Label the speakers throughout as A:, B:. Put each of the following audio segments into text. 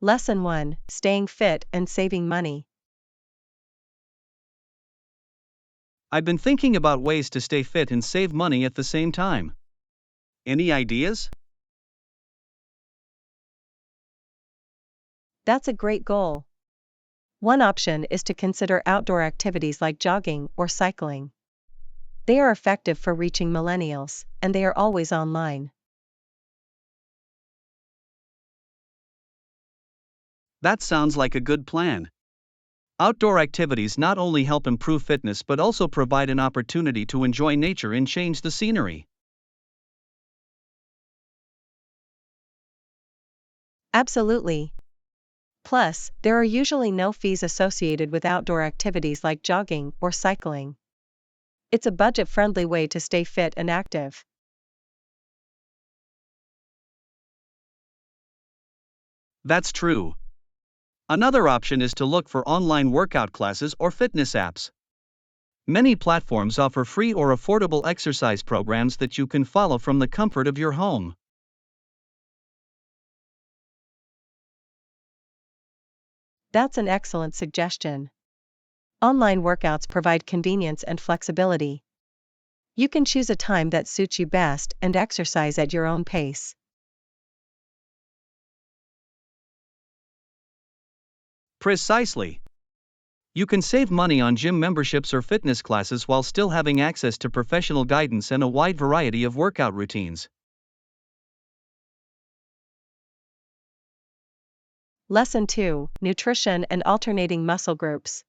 A: Lesson 1: Staying fit and saving money.
B: I've been thinking about ways to stay fit and save money at the same time. Any ideas?
A: That's a great goal. One option is to consider outdoor activities like jogging or cycling. They are effective for reaching millennials, and they are always online.
B: That sounds like a good plan. Outdoor activities not only help improve fitness but also provide an opportunity to enjoy nature and change the scenery.
A: Absolutely. Plus, there are usually no fees associated with outdoor activities like jogging or cycling. It's a budget-friendly way to stay fit and active.
B: That's true. Another option is to look for online workout classes or fitness apps. Many platforms offer free or affordable exercise programs that you can follow from the comfort of your home.
A: That's an excellent suggestion. Online workouts provide convenience and flexibility. You can choose a time that suits you best and exercise at your own pace.
B: Precisely. You can save money on gym memberships or fitness classes while still having access to professional guidance and a wide variety of workout routines.
A: Lesson 2: Nutrition and alternating muscle groups.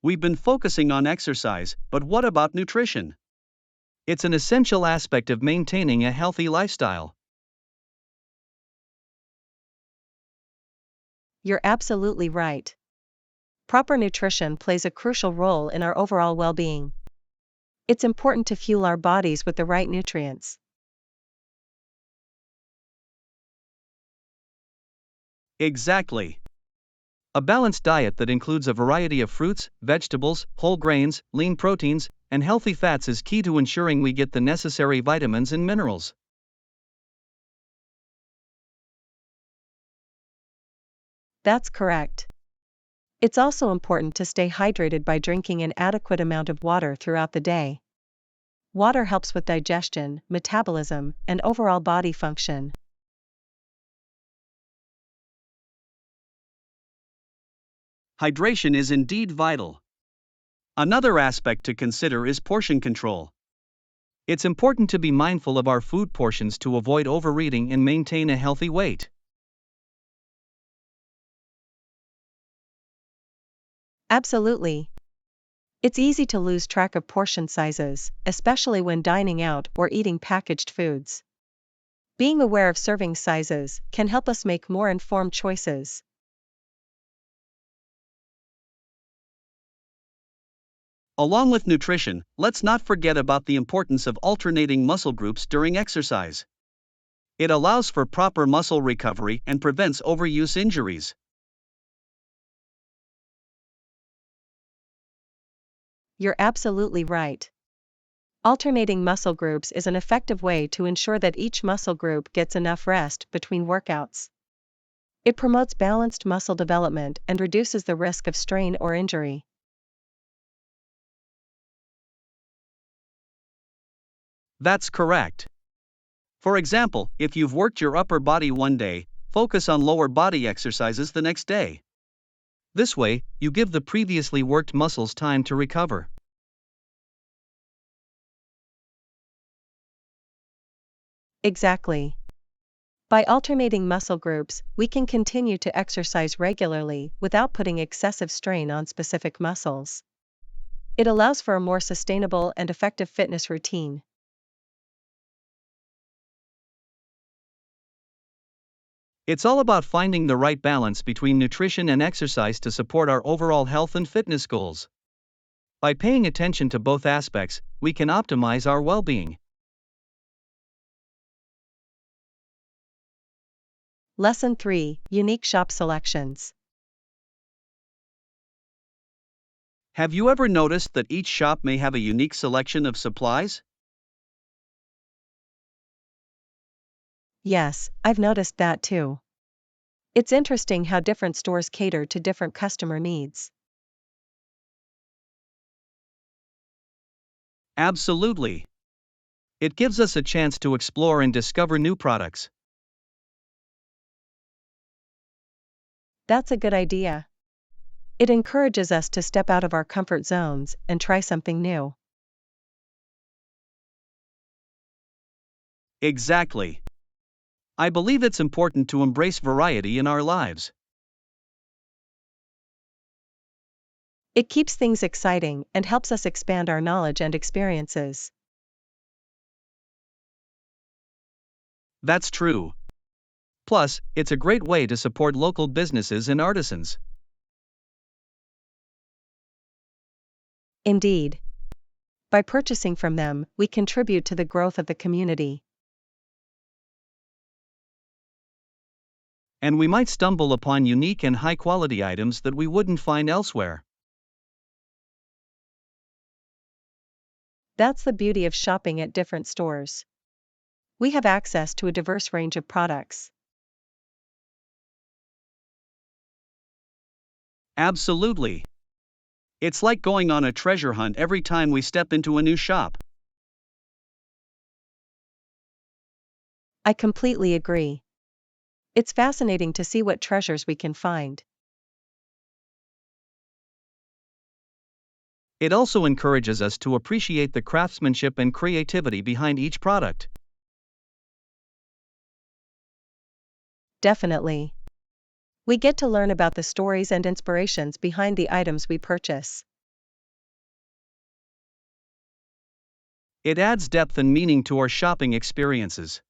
B: We've been focusing on exercise, but what about nutrition? It's an essential aspect of maintaining a healthy lifestyle.
A: You're absolutely right. Proper nutrition plays a crucial role in our overall well-being. It's important to fuel our bodies with the right nutrients.
B: Exactly. A balanced diet that includes a variety of fruits, vegetables, whole grains, lean proteins, and healthy fats is key to ensuring we get the necessary vitamins and minerals.
A: That's correct. It's also important to stay hydrated by drinking an adequate amount of water throughout the day. Water helps with digestion, metabolism, and overall body function.
B: Hydration is indeed vital. Another aspect to consider is portion control. It's important to be mindful of our food portions to avoid overeating and maintain a healthy weight.
A: Absolutely. It's easy to lose track of portion sizes, especially when dining out or eating packaged foods. Being aware of serving sizes can help us make more informed choices.
B: Along with nutrition, let's not forget about the importance of alternating muscle groups during exercise. It allows for proper muscle recovery and prevents overuse injuries.
A: You're absolutely right. Alternating muscle groups is an effective way to ensure that each muscle group gets enough rest between workouts. It promotes balanced muscle development and reduces the risk of strain or injury.
B: That's correct. For example, if you've worked your upper body one day, focus on lower body exercises the next day. This way, you give the previously worked muscles time to recover.
A: Exactly. By alternating muscle groups, we can continue to exercise regularly without putting excessive strain on specific muscles. It allows for a more sustainable and effective fitness routine.
B: It's all about finding the right balance between nutrition and exercise to support our overall health and fitness goals. By paying attention to both aspects, we can optimize our well-being.
A: Lesson 3: Unique shop selections.
B: Have you ever noticed that each shop may have a unique selection of supplies?
A: Yes, I've noticed that too. It's interesting how different stores cater to different customer needs.
B: Absolutely. It gives us a chance to explore and discover new products.
A: That's a good idea. It encourages us to step out of our comfort zones and try something new.
B: Exactly. I believe it's important to embrace variety in our lives.
A: It keeps things exciting and helps us expand our knowledge and experiences.
B: That's true. Plus, it's a great way to support local businesses and artisans.
A: Indeed. By purchasing from them, we contribute to the growth of the community.
B: And we might stumble upon unique and high quality items that we wouldn't find elsewhere.
A: That's the beauty of shopping at different stores. We have access to a diverse range of products.
B: Absolutely. It's like going on a treasure hunt every time we step into a new shop.
A: I completely agree. It's fascinating to see what treasures we can find.
B: It also encourages us to appreciate the craftsmanship and creativity behind each product.
A: Definitely. We get to learn about the stories and inspirations behind the items we purchase.
B: It adds depth and meaning to our shopping experiences.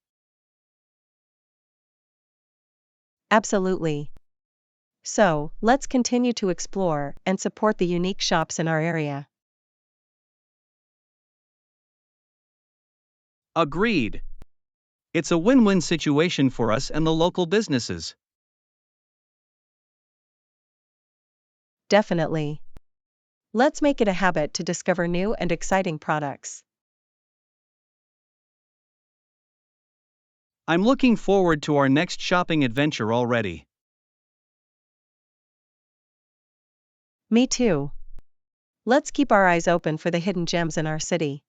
A: Absolutely. So, let's continue to explore and support the unique shops in our area.
B: Agreed. It's a win-win situation for us and the local businesses.
A: Definitely. Let's make it a habit to discover new and exciting products.
B: I'm looking forward to our next shopping adventure already.
A: Me too. Let's keep our eyes open for the hidden gems in our city.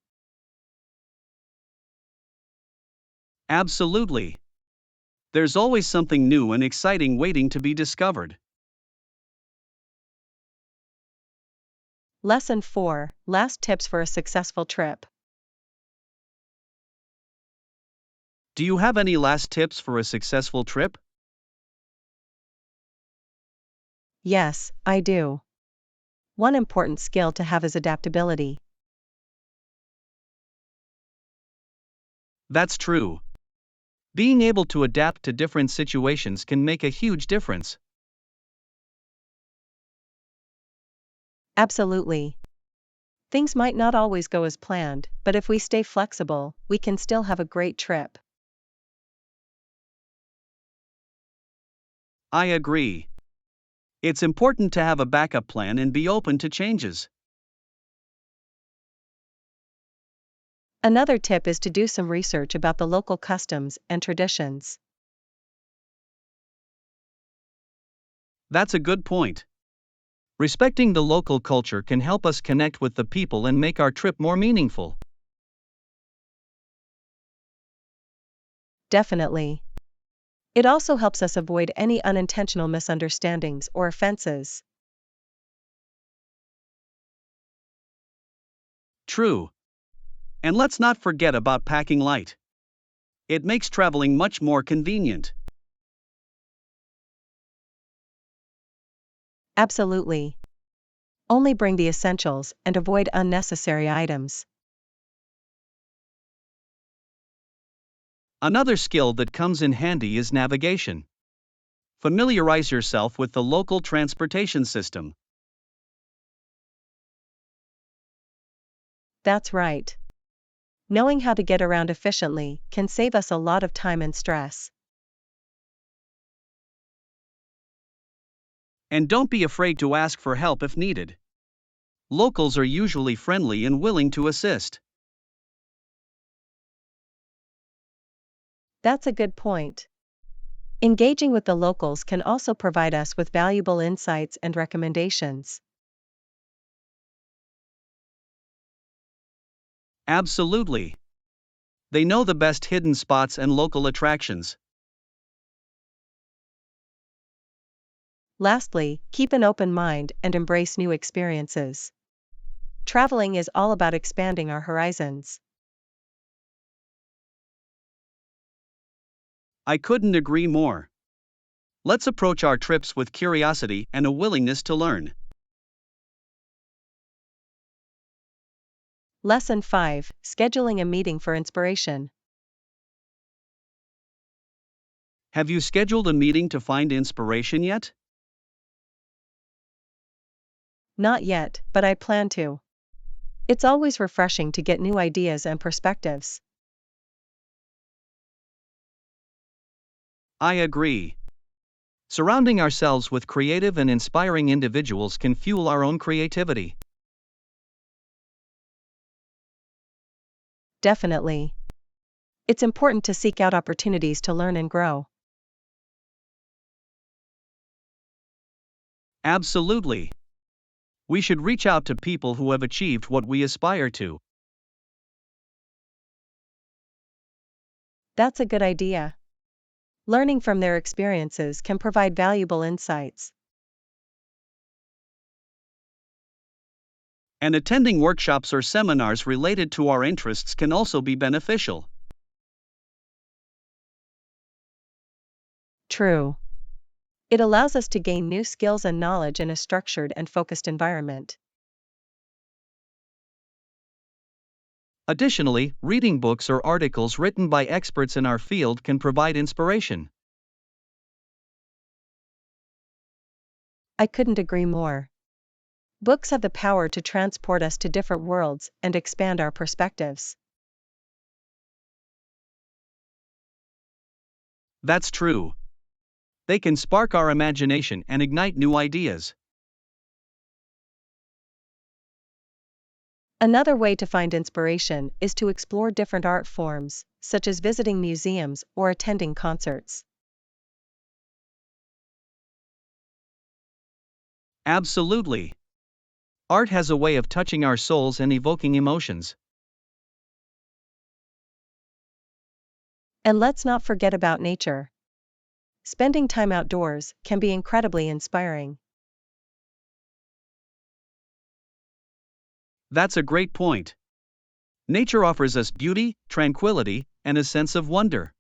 B: Absolutely. There's always something new and exciting waiting to be discovered.
A: Lesson 4: Last tips for a successful trip.
B: Do you have any last tips for a successful trip?
A: Yes, I do. One important skill to have is adaptability.
B: That's true. Being able to adapt to different situations can make a huge difference.
A: Absolutely. Things might not always go as planned, but if we stay flexible, we can still have a great trip.
B: I agree. It's important to have a backup plan and be open to changes.
A: Another tip is to do some research about the local customs and traditions.
B: That's a good point. Respecting the local culture can help us connect with the people and make our trip more meaningful.
A: Definitely. It also helps us avoid any unintentional misunderstandings or offenses.
B: True. And let's not forget about packing light. It makes traveling much more convenient.
A: Absolutely. Only bring the essentials and avoid unnecessary items.
B: Another skill that comes in handy is navigation. Familiarize yourself with the local transportation system.
A: That's right. Knowing how to get around efficiently can save us a lot of time and stress.
B: And don't be afraid to ask for help if needed. Locals are usually friendly and willing to assist.
A: That's a good point. Engaging with the locals can also provide us with valuable insights and recommendations.
B: Absolutely. They know the best hidden spots and local attractions.
A: Lastly, keep an open mind and embrace new experiences. Traveling is all about expanding our horizons.
B: I couldn't agree more. Let's approach our trips with curiosity and a willingness to learn.
A: Lesson 5: Scheduling a meeting for inspiration.
B: Have you scheduled a meeting to find inspiration yet?
A: Not yet, but I plan to. It's always refreshing to get new ideas and perspectives.
B: I agree. Surrounding ourselves with creative and inspiring individuals can fuel our own creativity.
A: Definitely. It's important to seek out opportunities to learn and grow.
B: Absolutely. We should reach out to people who have achieved what we aspire to.
A: That's a good idea. Learning from their experiences can provide valuable insights.
B: And attending workshops or seminars related to our interests can also be beneficial.
A: True. It allows us to gain new skills and knowledge in a structured and focused environment.
B: Additionally, reading books or articles written by experts in our field can provide inspiration.
A: I couldn't agree more. Books have the power to transport us to different worlds and expand our perspectives.
B: That's true. They can spark our imagination and ignite new ideas.
A: Another way to find inspiration is to explore different art forms, such as visiting museums or attending concerts.
B: Absolutely. Art has a way of touching our souls and evoking emotions.
A: And let's not forget about nature. Spending time outdoors can be incredibly inspiring.
B: That's a great point. Nature offers us beauty, tranquility, and a sense of wonder.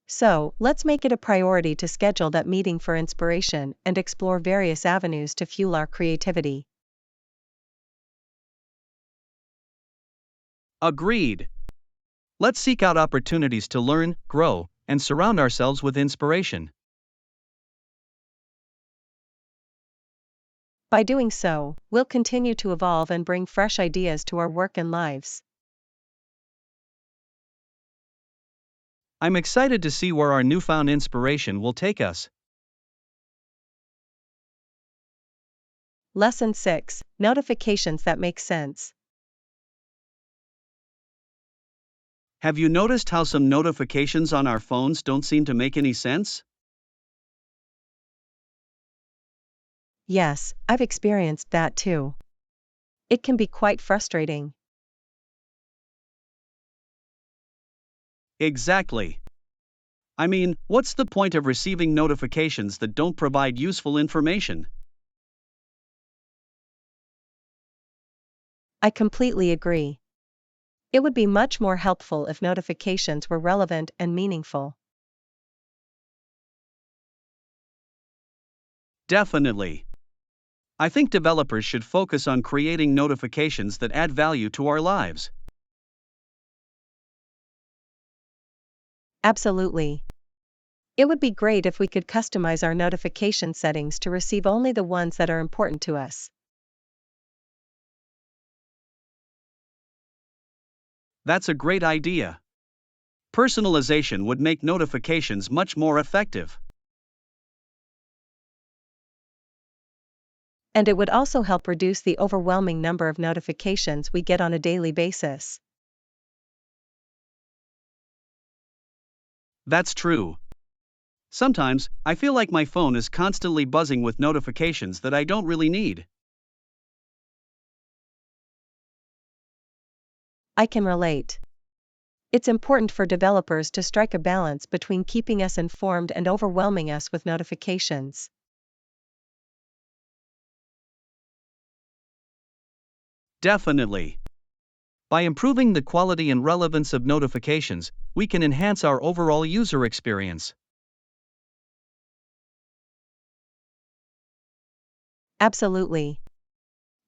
A: So, let's make it a priority to schedule that meeting for inspiration and explore various avenues to fuel our creativity.
B: Agreed. Let's seek out opportunities to learn, grow, and surround ourselves with inspiration.
A: By doing so, we'll continue to evolve and bring fresh ideas to our work and lives.
B: I'm excited to see where our newfound inspiration will take us.
A: Lesson 6: Notifications that make sense.
B: Have you noticed how some notifications on our phones don't seem to make any sense?
A: Yes, I've experienced that too. It can be quite frustrating.
B: Exactly. I mean, what's the point of receiving notifications that don't provide useful information?
A: I completely agree. It would be much more helpful if notifications were relevant and meaningful.
B: Definitely. I think developers should focus on creating notifications that add value to our lives.
A: Absolutely. It would be great if we could customize our notification settings to receive only the ones that are important to us.
B: That's a great idea. Personalization would make notifications much more effective.
A: And it would also help reduce the overwhelming number of notifications we get on a daily basis.
B: That's true. Sometimes, I feel like my phone is constantly buzzing with notifications that I don't really need.
A: I can relate. It's important for developers to strike a balance between keeping us informed and overwhelming us with notifications.
B: Definitely. By improving the quality and relevance of notifications, we can enhance our overall user experience.
A: Absolutely.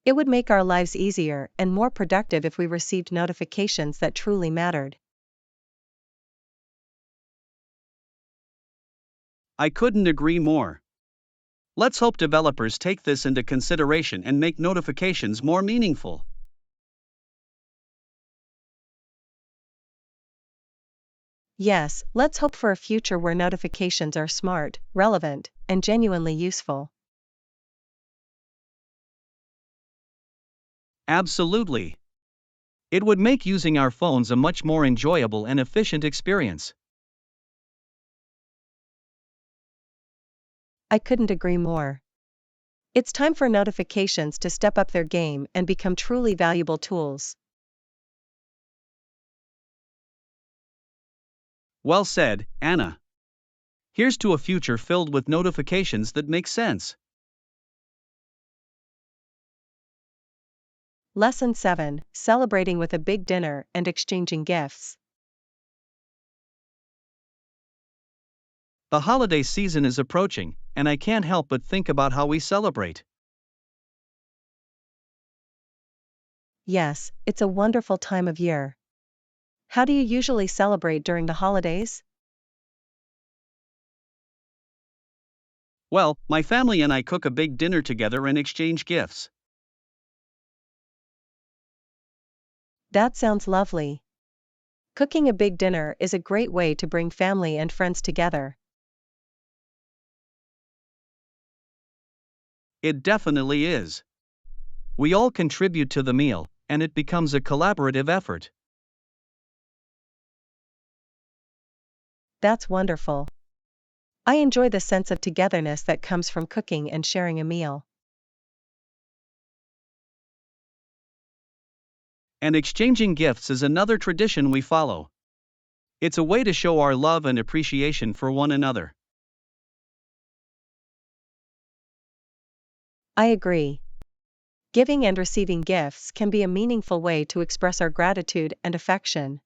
A: It would make our lives easier and more productive if we received notifications that truly mattered.
B: I couldn't agree more. Let's hope developers take this into consideration and make notifications more meaningful.
A: Yes, let's hope for a future where notifications are smart, relevant, and genuinely useful.
B: Absolutely. It would make using our phones a much more enjoyable and efficient experience.
A: I couldn't agree more. It's time for notifications to step up their game and become truly valuable tools.
B: Well said, Anna. Here's to a future filled with notifications that make sense.
A: Lesson 7: Celebrating with a big dinner and exchanging gifts.
B: The holiday season is approaching, and I can't help but think about how we celebrate.
A: Yes, it's a wonderful time of year. How do you usually celebrate during the holidays?
B: Well, my family and I cook a big dinner together and exchange gifts.
A: That sounds lovely. Cooking a big dinner is a great way to bring family and friends together.
B: It definitely is. We all contribute to the meal, and it becomes a collaborative effort.
A: That's wonderful. I enjoy the sense of togetherness that comes from cooking and sharing a meal.
B: And exchanging gifts is another tradition we follow. It's a way to show our love and appreciation for one another.
A: I agree. Giving and receiving gifts can be a meaningful way to express our gratitude and affection.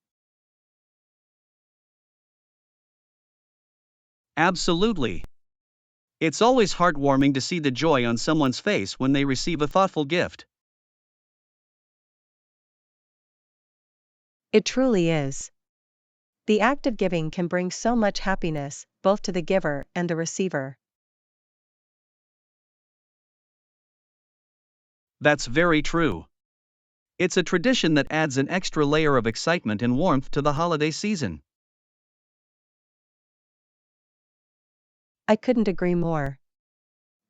B: Absolutely. It's always heartwarming to see the joy on someone's face when they receive a thoughtful gift.
A: It truly is. The act of giving can bring so much happiness, both to the giver and the receiver.
B: That's very true. It's a tradition that adds an extra layer of excitement and warmth to the holiday season.
A: I couldn't agree more.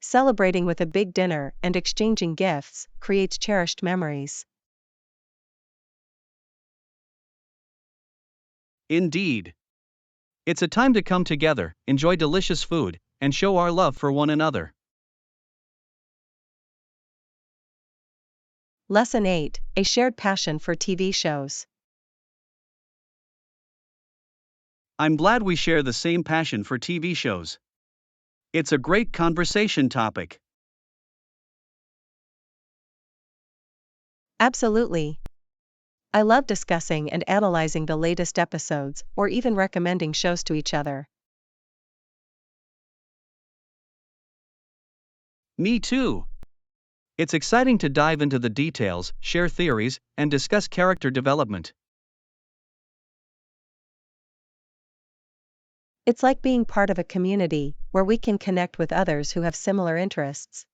A: Celebrating with a big dinner and exchanging gifts creates cherished memories.
B: Indeed. It's a time to come together, enjoy delicious food, and show our love for one another.
A: Lesson 8: A shared passion for TV shows.
B: I'm glad we share the same passion for TV shows. It's a great conversation topic.
A: Absolutely. I love discussing and analyzing the latest episodes, or even recommending shows to each other.
B: Me too. It's exciting to dive into the details, share theories, and discuss character development.
A: It's like being part of a community where we can connect with others who have similar interests.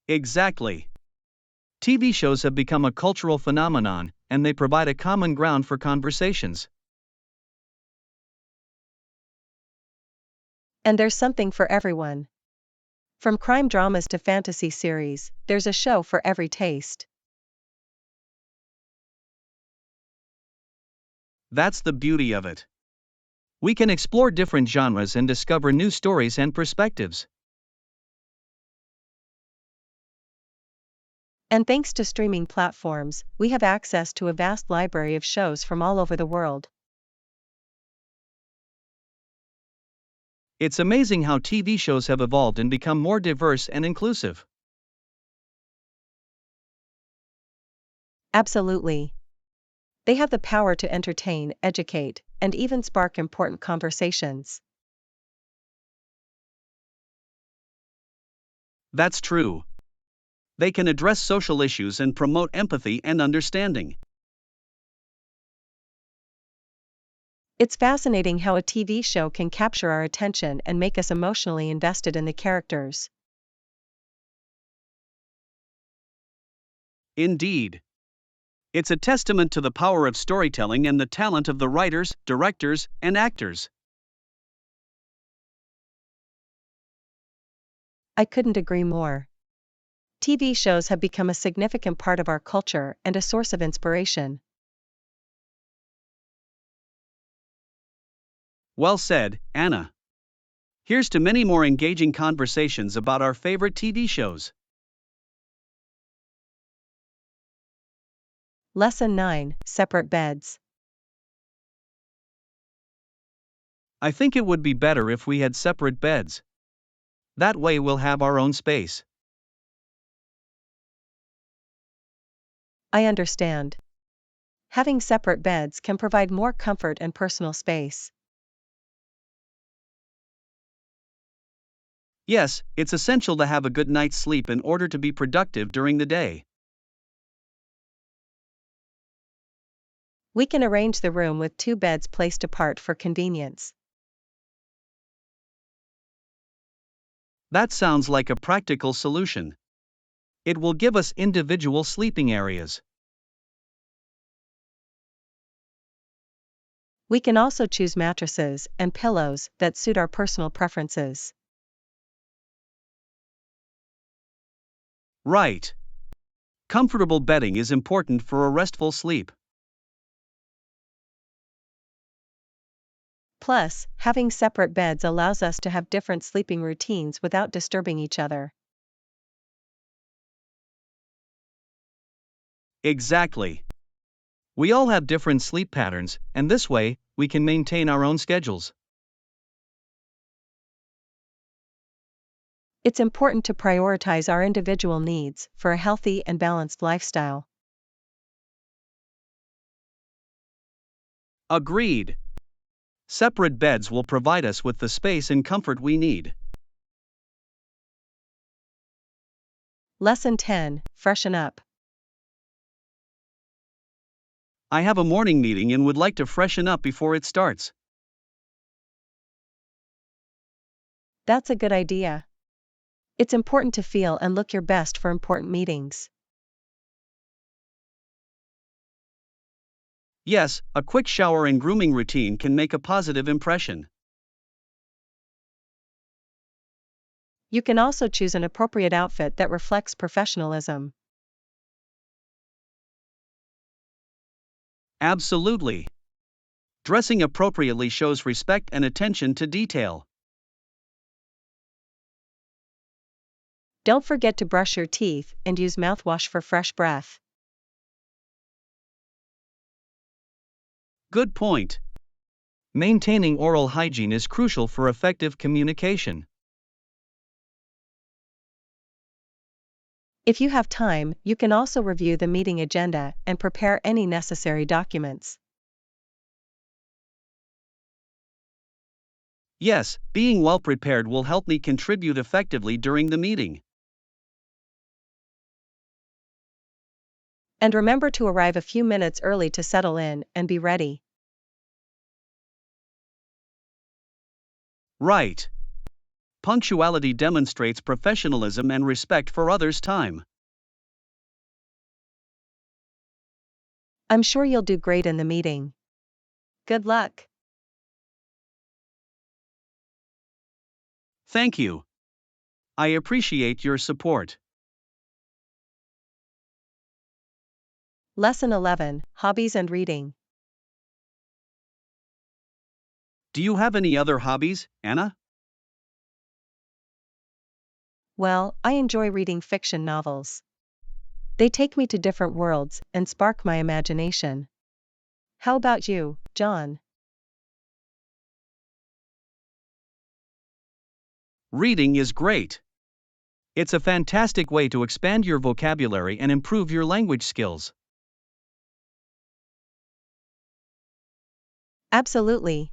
B: Exactly. TV shows have become a cultural phenomenon, and they provide a common ground for conversations.
A: And there's something for everyone. From crime dramas to fantasy series, there's a show for every taste.
B: That's the beauty of it. We can explore different genres and discover new stories and perspectives.
A: And thanks to streaming platforms, we have access to a vast library of shows from all over the world.
B: It's amazing how TV shows have evolved and become more diverse and inclusive.
A: Absolutely. They have the power to entertain, educate, and even spark important conversations.
B: That's true. They can address social issues and promote empathy and understanding.
A: It's fascinating how a TV show can capture our attention and make us emotionally invested in the characters.
B: Indeed. It's a testament to the power of storytelling and the talent of the writers, directors, and actors.
A: I couldn't agree more. TV shows have become a significant part of our culture and a source of inspiration.
B: Well said, Anna. Here's to many more engaging conversations about our favorite TV shows.
A: Lesson 9: Separate beds.
B: I think it would be better if we had separate beds. That way we'll have our own space.
A: I understand. Having separate beds can provide more comfort and personal space.
B: Yes, it's essential to have a good night's sleep in order to be productive during the day.
A: We can arrange the room with two beds placed apart for convenience.
B: That sounds like a practical solution. It will give us individual sleeping areas.
A: We can also choose mattresses and pillows that suit our personal preferences.
B: Right. Comfortable bedding is important for a restful sleep.
A: Plus, having separate beds allows us to have different sleeping routines without disturbing each other.
B: Exactly. We all have different sleep patterns, and this way, we can maintain our own schedules.
A: It's important to prioritize our individual needs for a healthy and balanced lifestyle.
B: Agreed. Separate beds will provide us with the space and comfort we need.
A: Lesson 10: Freshen up.
B: I have a morning meeting and would like to freshen up before it starts.
A: That's a good idea. It's important to feel and look your best for important meetings.
B: Yes, a quick shower and grooming routine can make a positive impression.
A: You can also choose an appropriate outfit that reflects professionalism.
B: Absolutely. Dressing appropriately shows respect and attention to detail.
A: Don't forget to brush your teeth and use mouthwash for fresh breath.
B: Good point. Maintaining oral hygiene is crucial for effective communication.
A: If you have time, you can also review the meeting agenda and prepare any necessary documents.
B: Yes, being well prepared will help me contribute effectively during the meeting.
A: And remember to arrive a few minutes early to settle in and be ready.
B: Right. Punctuality demonstrates professionalism and respect for others' time.
A: I'm sure you'll do great in the meeting. Good luck.
B: Thank you. I appreciate your support.
A: Lesson 11: Hobbies and reading.
B: Do you have any other hobbies, Anna?
A: Well, I enjoy reading fiction novels. They take me to different worlds and spark my imagination. How about you, John?
B: Reading is great. It's a fantastic way to expand your vocabulary and improve your language skills.
A: Absolutely.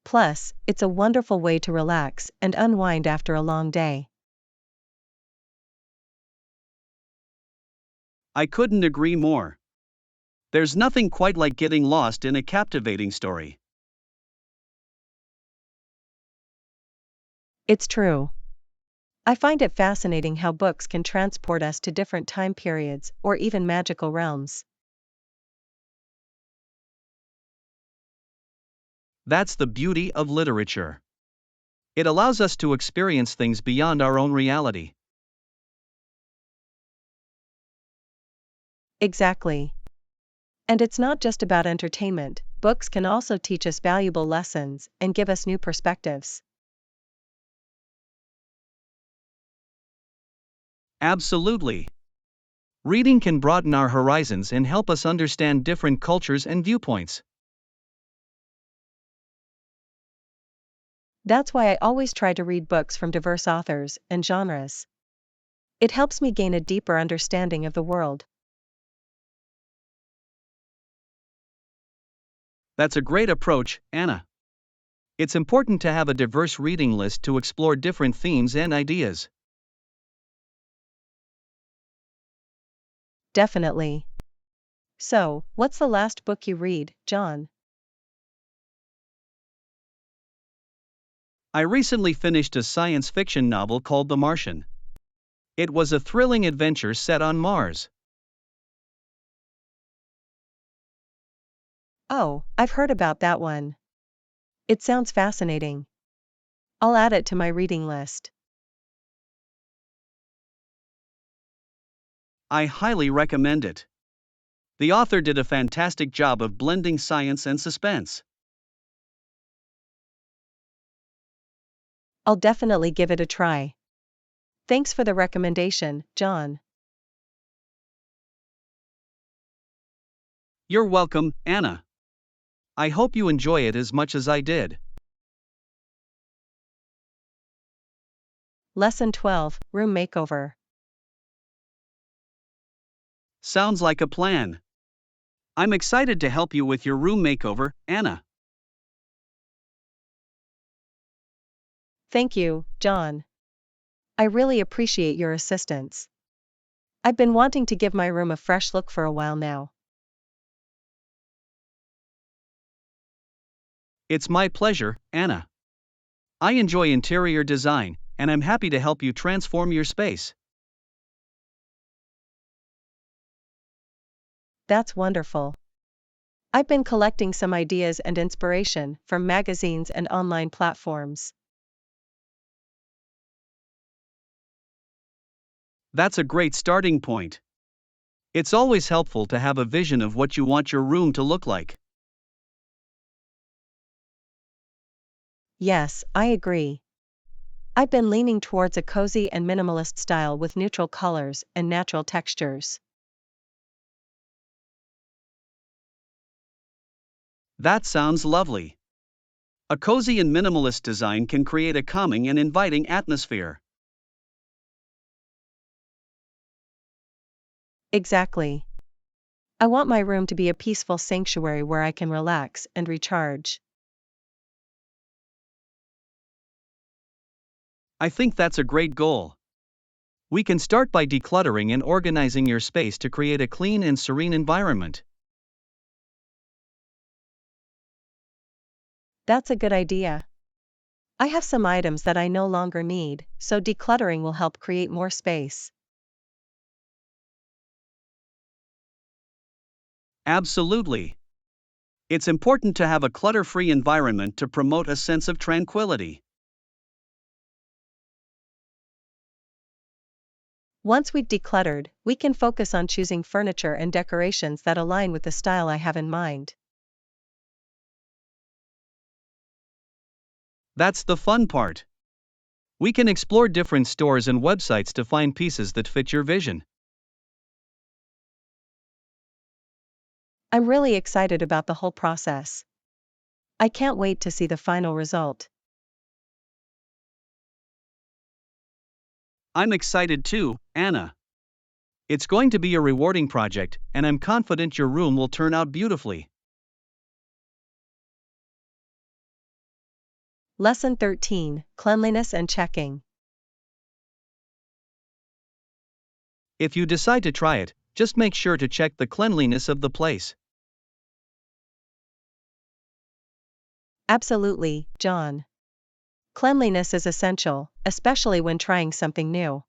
A: Plus, it's a wonderful way to relax and unwind after a long day.
B: I couldn't agree more. There's nothing quite like getting lost in a captivating story.
A: It's true. I find it fascinating how books can transport us to different time periods or even magical realms.
B: That's the beauty of literature. It allows us to experience things beyond our own reality.
A: Exactly. And it's not just about entertainment, books can also teach us valuable lessons and give us new perspectives.
B: Absolutely. Reading can broaden our horizons and help us understand different cultures and viewpoints.
A: That's why I always try to read books from diverse authors and genres. It helps me gain a deeper understanding of the world.
B: That's a great approach, Anna. It's important to have a diverse reading list to explore different themes and ideas.
A: Definitely. So, what's the last book you read, John?
B: I recently finished a science fiction novel called The Martian. It was a thrilling adventure set on Mars.
A: Oh, I've heard about that one. It sounds fascinating. I'll add it to my reading list.
B: I highly recommend it. The author did a fantastic job of blending science and suspense.
A: I'll definitely give it a try. Thanks for the recommendation, John.
B: You're welcome, Anna. I hope you enjoy it as much as I did.
A: Lesson 12, Room Makeover.
B: Sounds like a plan. I'm excited to help you with your room makeover, Anna.
A: Thank you, John. I really appreciate your assistance. I've been wanting to give my room a fresh look for a while now.
B: It's my pleasure, Anna. I enjoy interior design, and I'm happy to help you transform your space.
A: That's wonderful. I've been collecting some ideas and inspiration from magazines and online platforms.
B: That's a great starting point. It's always helpful to have a vision of what you want your room to look like.
A: Yes, I agree. I've been leaning towards a cozy and minimalist style with neutral colors and natural textures.
B: That sounds lovely. A cozy and minimalist design can create a calming and inviting atmosphere.
A: Exactly. I want my room to be a peaceful sanctuary where I can relax and recharge.
B: I think that's a great goal. We can start by decluttering and organizing your space to create a clean and serene environment.
A: That's a good idea. I have some items that I no longer need, so decluttering will help create more space.
B: Absolutely. It's important to have a clutter free environment to promote a sense of tranquility.
A: Once we've decluttered, we can focus on choosing furniture and decorations that align with the style I have in mind.
B: That's the fun part. We can explore different stores and websites to find pieces that fit your vision.
A: I'm really excited about the whole process. I can't wait to see the final result.
B: I'm excited too, Anna. It's going to be a rewarding project, and I'm confident your room will turn out beautifully.
A: Lesson 13: Cleanliness and Checking.
B: If you decide to try it, just make sure to check the cleanliness of the place.
A: Absolutely, John. Cleanliness is essential, especially when trying something new.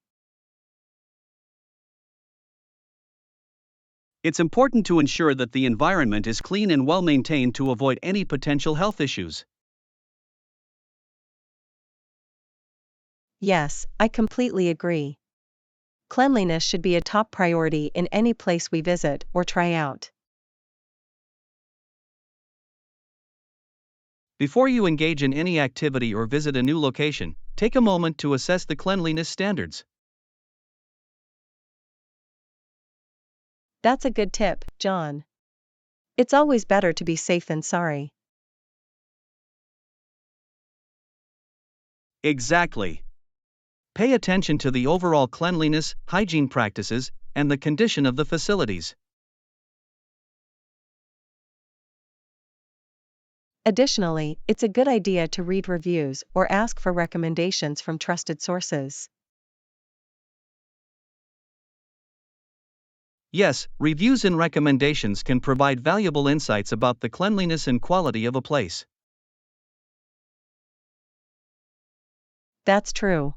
B: It's important to ensure that the environment is clean and well maintained to avoid any potential health issues.
A: Yes, I completely agree. Cleanliness should be a top priority in any place we visit or try out.
B: Before you engage in any activity or visit a new location, take a moment to assess the cleanliness standards.
A: That's a good tip, John. It's always better to be safe than sorry.
B: Exactly. Pay attention to the overall cleanliness, hygiene practices, and the condition of the facilities.
A: Additionally, it's a good idea to read reviews or ask for recommendations from trusted sources.
B: Yes, reviews and recommendations can provide valuable insights about the cleanliness and quality of a place.
A: That's true.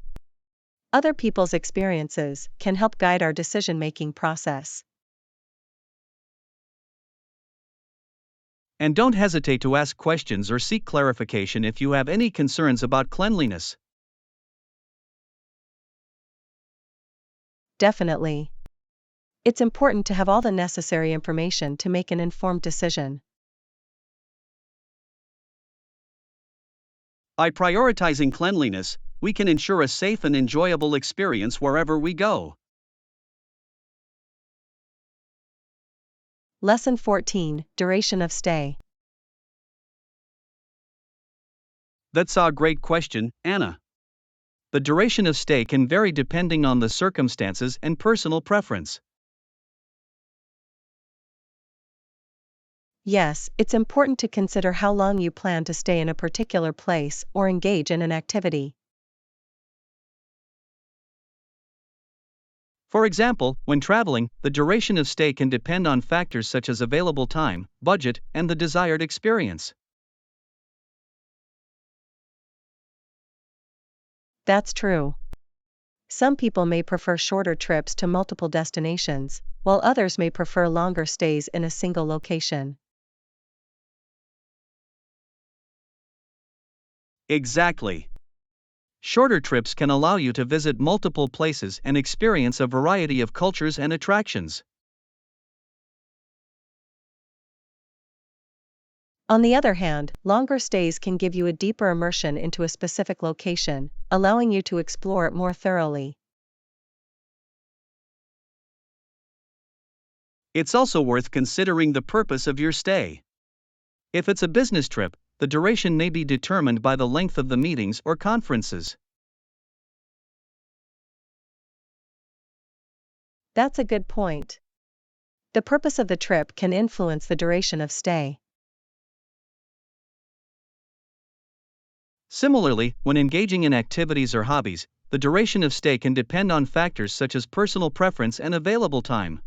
A: Other people's experiences can help guide our decision-making process.
B: And don't hesitate to ask questions or seek clarification if you have any concerns about cleanliness.
A: Definitely. It's important to have all the necessary information to make an informed decision.
B: By prioritizing cleanliness, we can ensure a safe and enjoyable experience wherever we go.
A: Lesson 14: Duration of Stay.
B: That's a great question, Anna. The duration of stay can vary depending on the circumstances and personal preference.
A: Yes, it's important to consider how long you plan to stay in a particular place or engage in an activity.
B: For example, when traveling, the duration of stay can depend on factors such as available time, budget, and the desired experience.
A: That's true. Some people may prefer shorter trips to multiple destinations, while others may prefer longer stays in a single location.
B: Exactly. Shorter trips can allow you to visit multiple places and experience a variety of cultures and attractions.
A: On the other hand, longer stays can give you a deeper immersion into a specific location, allowing you to explore it more thoroughly.
B: It's also worth considering the purpose of your stay. If it's a business trip, the duration may be determined by the length of the meetings or conferences.
A: That's a good point. The purpose of the trip can influence the duration of stay.
B: Similarly, when engaging in activities or hobbies, the duration of stay can depend on factors such as personal preference and available time.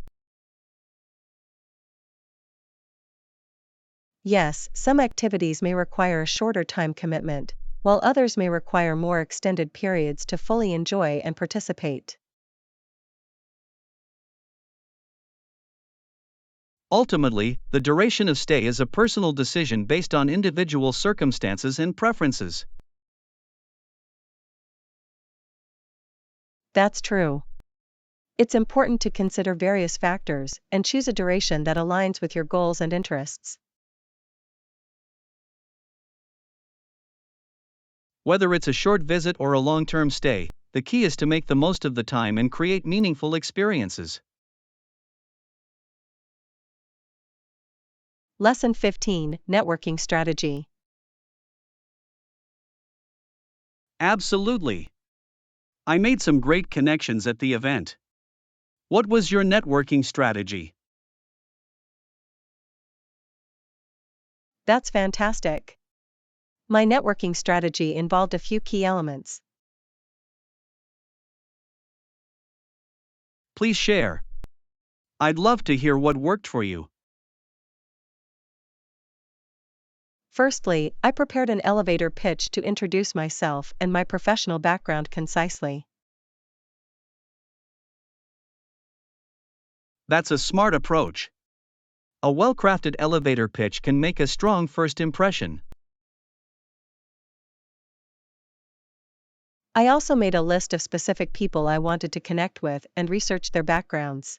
A: Yes, some activities may require a shorter time commitment, while others may require more extended periods to fully enjoy and participate.
B: Ultimately, the duration of stay is a personal decision based on individual circumstances and preferences.
A: That's true. It's important to consider various factors and choose a duration that aligns with your goals and interests.
B: Whether it's a short visit or a long-term stay, the key is to make the most of the time and create meaningful experiences.
A: Lesson 15, Networking Strategy.
B: Absolutely. I made some great connections at the event. What was your networking strategy?
A: That's fantastic. My networking strategy involved a few key elements.
B: Please share. I'd love to hear what worked for you.
A: Firstly, I prepared an elevator pitch to introduce myself and my professional background concisely.
B: That's a smart approach. A well-crafted elevator pitch can make a strong first impression.
A: I also made a list of specific people I wanted to connect with and researched their backgrounds.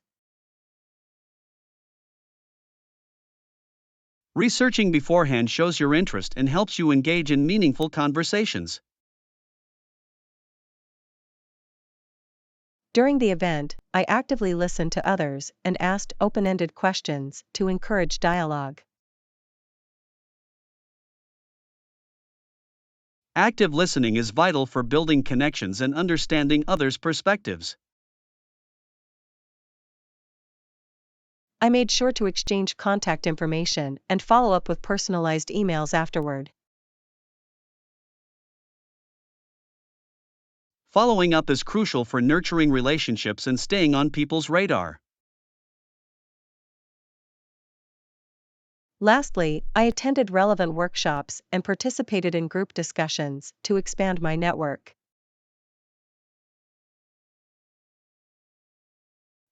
B: Researching beforehand shows your interest and helps you engage in meaningful conversations.
A: During the event, I actively listened to others and asked open-ended questions to encourage dialogue.
B: Active listening is vital for building connections and understanding others' perspectives.
A: I made sure to exchange contact information and follow up with personalized emails afterward.
B: Following up is crucial for nurturing relationships and staying on people's radar.
A: Lastly, I attended relevant workshops and participated in group discussions to expand my network.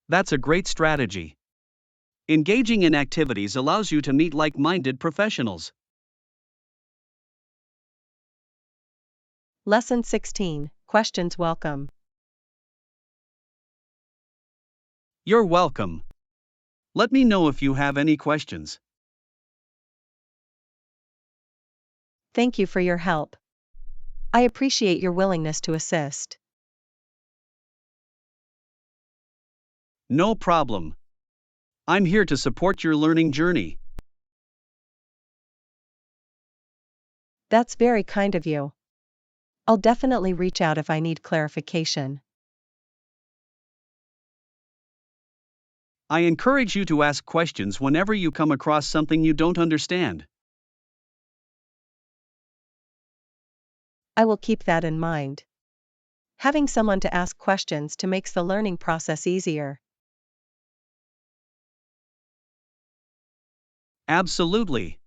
B: That's a great strategy. Engaging in activities allows you to meet like-minded professionals.
A: Lesson 16, Questions Welcome.
B: You're welcome. Let me know if you have any questions.
A: Thank you for your help. I appreciate your willingness to assist.
B: No problem. I'm here to support your learning journey.
A: That's very kind of you. I'll definitely reach out if I need clarification.
B: I encourage you to ask questions whenever you come across something you don't understand.
A: I will keep that in mind. Having someone to ask questions to makes the learning process easier.
B: Absolutely.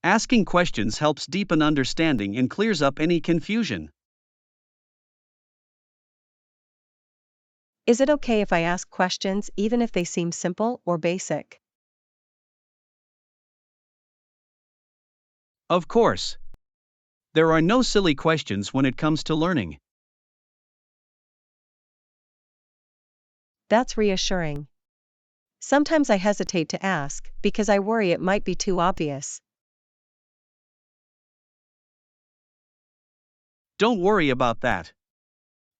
B: Asking questions helps deepen understanding and clears up any confusion.
A: Is it okay if I ask questions even if they seem simple or basic?
B: Of course. There are no silly questions when it comes to learning.
A: That's reassuring. Sometimes I hesitate to ask because I worry it might be too obvious.
B: Don't worry about that.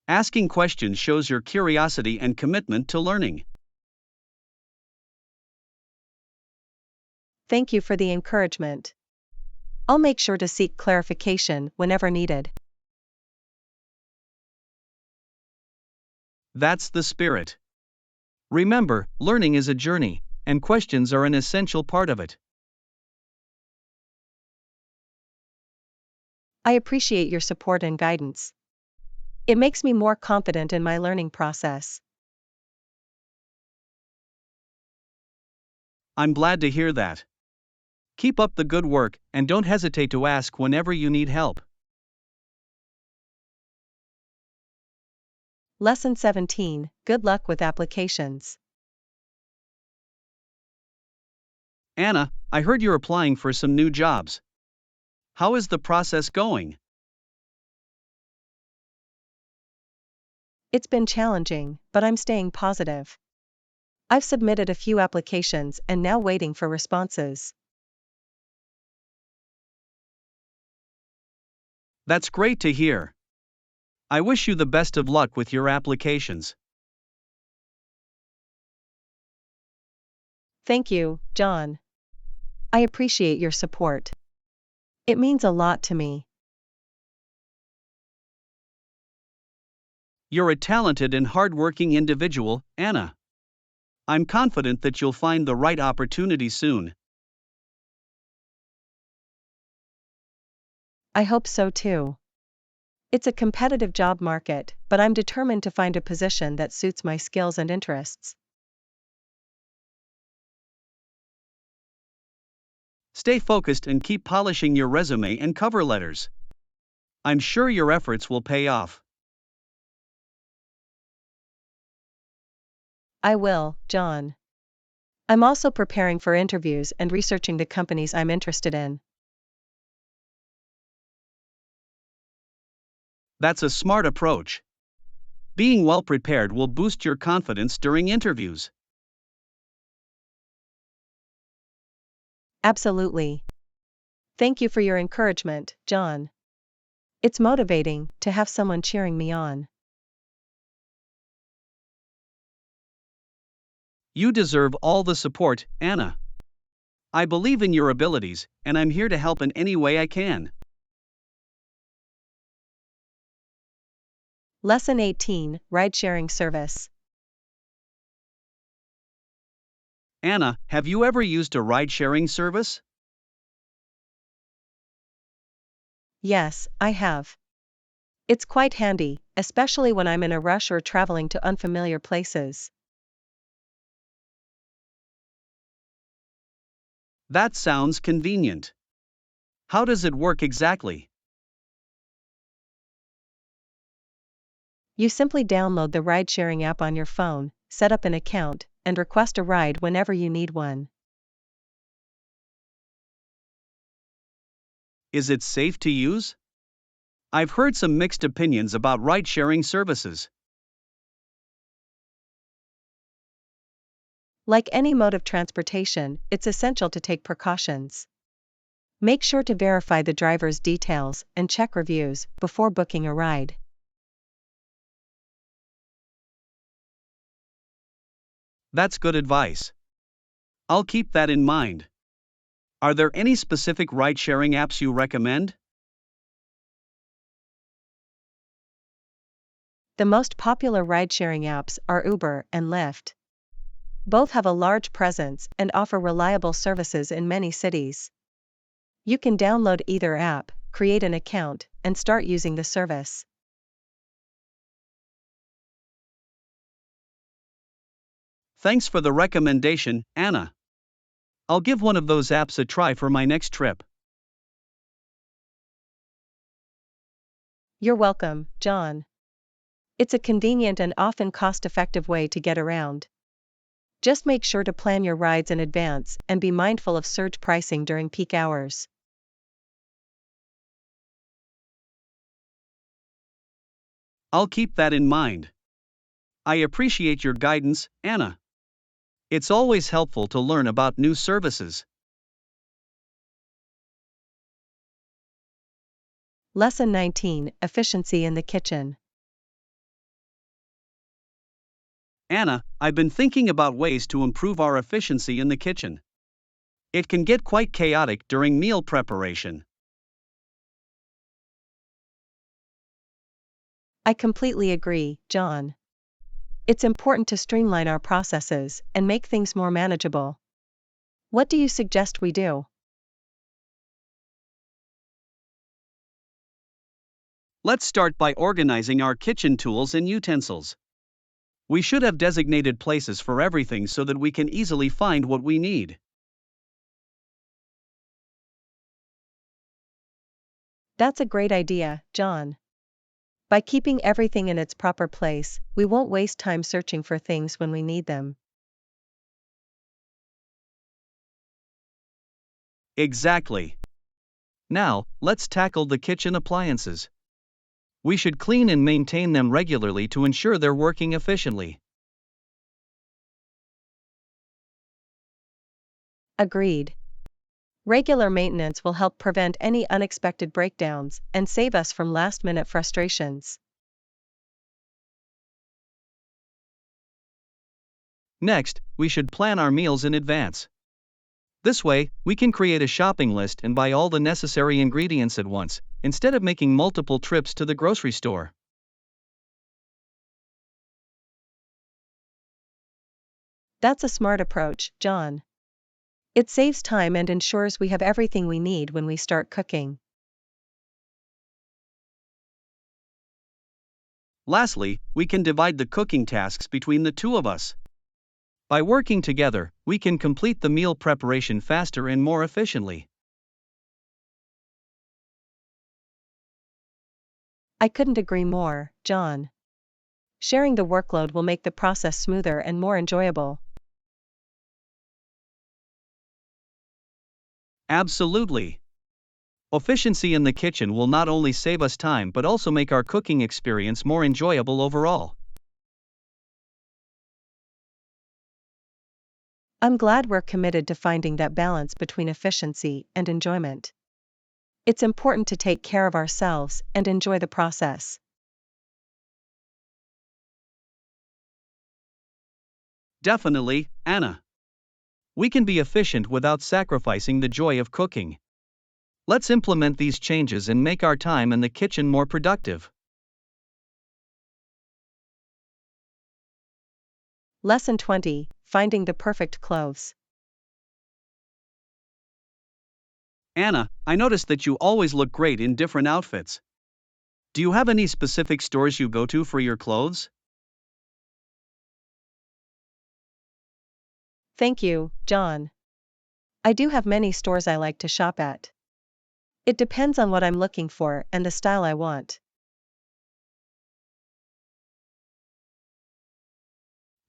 B: Asking questions shows your curiosity and commitment to learning.
A: Thank you for the encouragement. I'll make sure to seek clarification whenever needed.
B: That's the spirit. Remember, learning is a journey, and questions are an essential part of it.
A: I appreciate your support and guidance. It makes me more confident in my learning process.
B: I'm glad to hear that. Keep up the good work, and don't hesitate to ask whenever you need help.
A: Lesson 17, Good luck with applications.
B: Anna, I heard you're applying for some new jobs. How is the process going?
A: It's been challenging, but I'm staying positive. I've submitted a few applications and now waiting for responses.
B: That's great to hear. I wish you the best of luck with your applications.
A: Thank you, John. I appreciate your support. It means a lot to me.
B: You're a talented and hardworking individual, Anna. I'm confident that you'll find the right opportunity soon.
A: I hope so too. It's a competitive job market, but I'm determined to find a position that suits my skills and interests.
B: Stay focused and keep polishing your resume and cover letters. I'm sure your efforts will pay off.
A: I will, John. I'm also preparing for interviews and researching the companies I'm interested in.
B: That's a smart approach. Being well prepared will boost your confidence during interviews.
A: Absolutely. Thank you for your encouragement, John. It's motivating to have someone cheering me on.
B: You deserve all the support, Anna. I believe in your abilities, and I'm here to help in any way I can.
A: Lesson 18, Ride-Sharing Service.
B: Anna, have you ever used a ride-sharing service?
A: Yes, I have. It's quite handy, especially when I'm in a rush or traveling to unfamiliar places.
B: That sounds convenient. How does it work exactly?
A: You simply download the ride-sharing app on your phone, set up an account, and request a ride whenever you need one.
B: Is it safe to use? I've heard some mixed opinions about ride-sharing services.
A: Like any mode of transportation, it's essential to take precautions. Make sure to verify the driver's details and check reviews before booking a ride.
B: That's good advice. I'll keep that in mind. Are there any specific ride-sharing apps you recommend?
A: The most popular ride-sharing apps are Uber and Lyft. Both have a large presence and offer reliable services in many cities. You can download either app, create an account, and start using the service.
B: Thanks for the recommendation, Anna. I'll give one of those apps a try for my next trip.
A: You're welcome, John. It's a convenient and often cost-effective way to get around. Just make sure to plan your rides in advance and be mindful of surge pricing during peak hours.
B: I'll keep that in mind. I appreciate your guidance, Anna. It's always helpful to learn about new services.
A: Lesson 19, Efficiency in the Kitchen.
B: Anna, I've been thinking about ways to improve our efficiency in the kitchen. It can get quite chaotic during meal preparation.
A: I completely agree, John. It's important to streamline our processes and make things more manageable. What do you suggest we do?
B: Let's start by organizing our kitchen tools and utensils. We should have designated places for everything so that we can easily find what we need.
A: That's a great idea, John. By keeping everything in its proper place, we won't waste time searching for things when we need them.
B: Exactly. Now, let's tackle the kitchen appliances. We should clean and maintain them regularly to ensure they're working efficiently.
A: Agreed. Regular maintenance will help prevent any unexpected breakdowns and save us from last-minute frustrations.
B: Next, we should plan our meals in advance. This way, we can create a shopping list and buy all the necessary ingredients at once, instead of making multiple trips to the grocery store.
A: That's a smart approach, John. It saves time and ensures we have everything we need when we start cooking.
B: Lastly, we can divide the cooking tasks between the two of us. By working together, we can complete the meal preparation faster and more efficiently.
A: I couldn't agree more, John. Sharing the workload will make the process smoother and more enjoyable.
B: Absolutely. Efficiency in the kitchen will not only save us time but also make our cooking experience more enjoyable overall.
A: I'm glad we're committed to finding that balance between efficiency and enjoyment. It's important to take care of ourselves and enjoy the process.
B: Definitely, Anna. We can be efficient without sacrificing the joy of cooking. Let's implement these changes and make our time in the kitchen more productive.
A: Lesson 20: Finding the perfect clothes.
B: Anna, I noticed that you always look great in different outfits. Do you have any specific stores you go to for your clothes?
A: Thank you, John. I do have many stores I like to shop at. It depends on what I'm looking for and the style I want.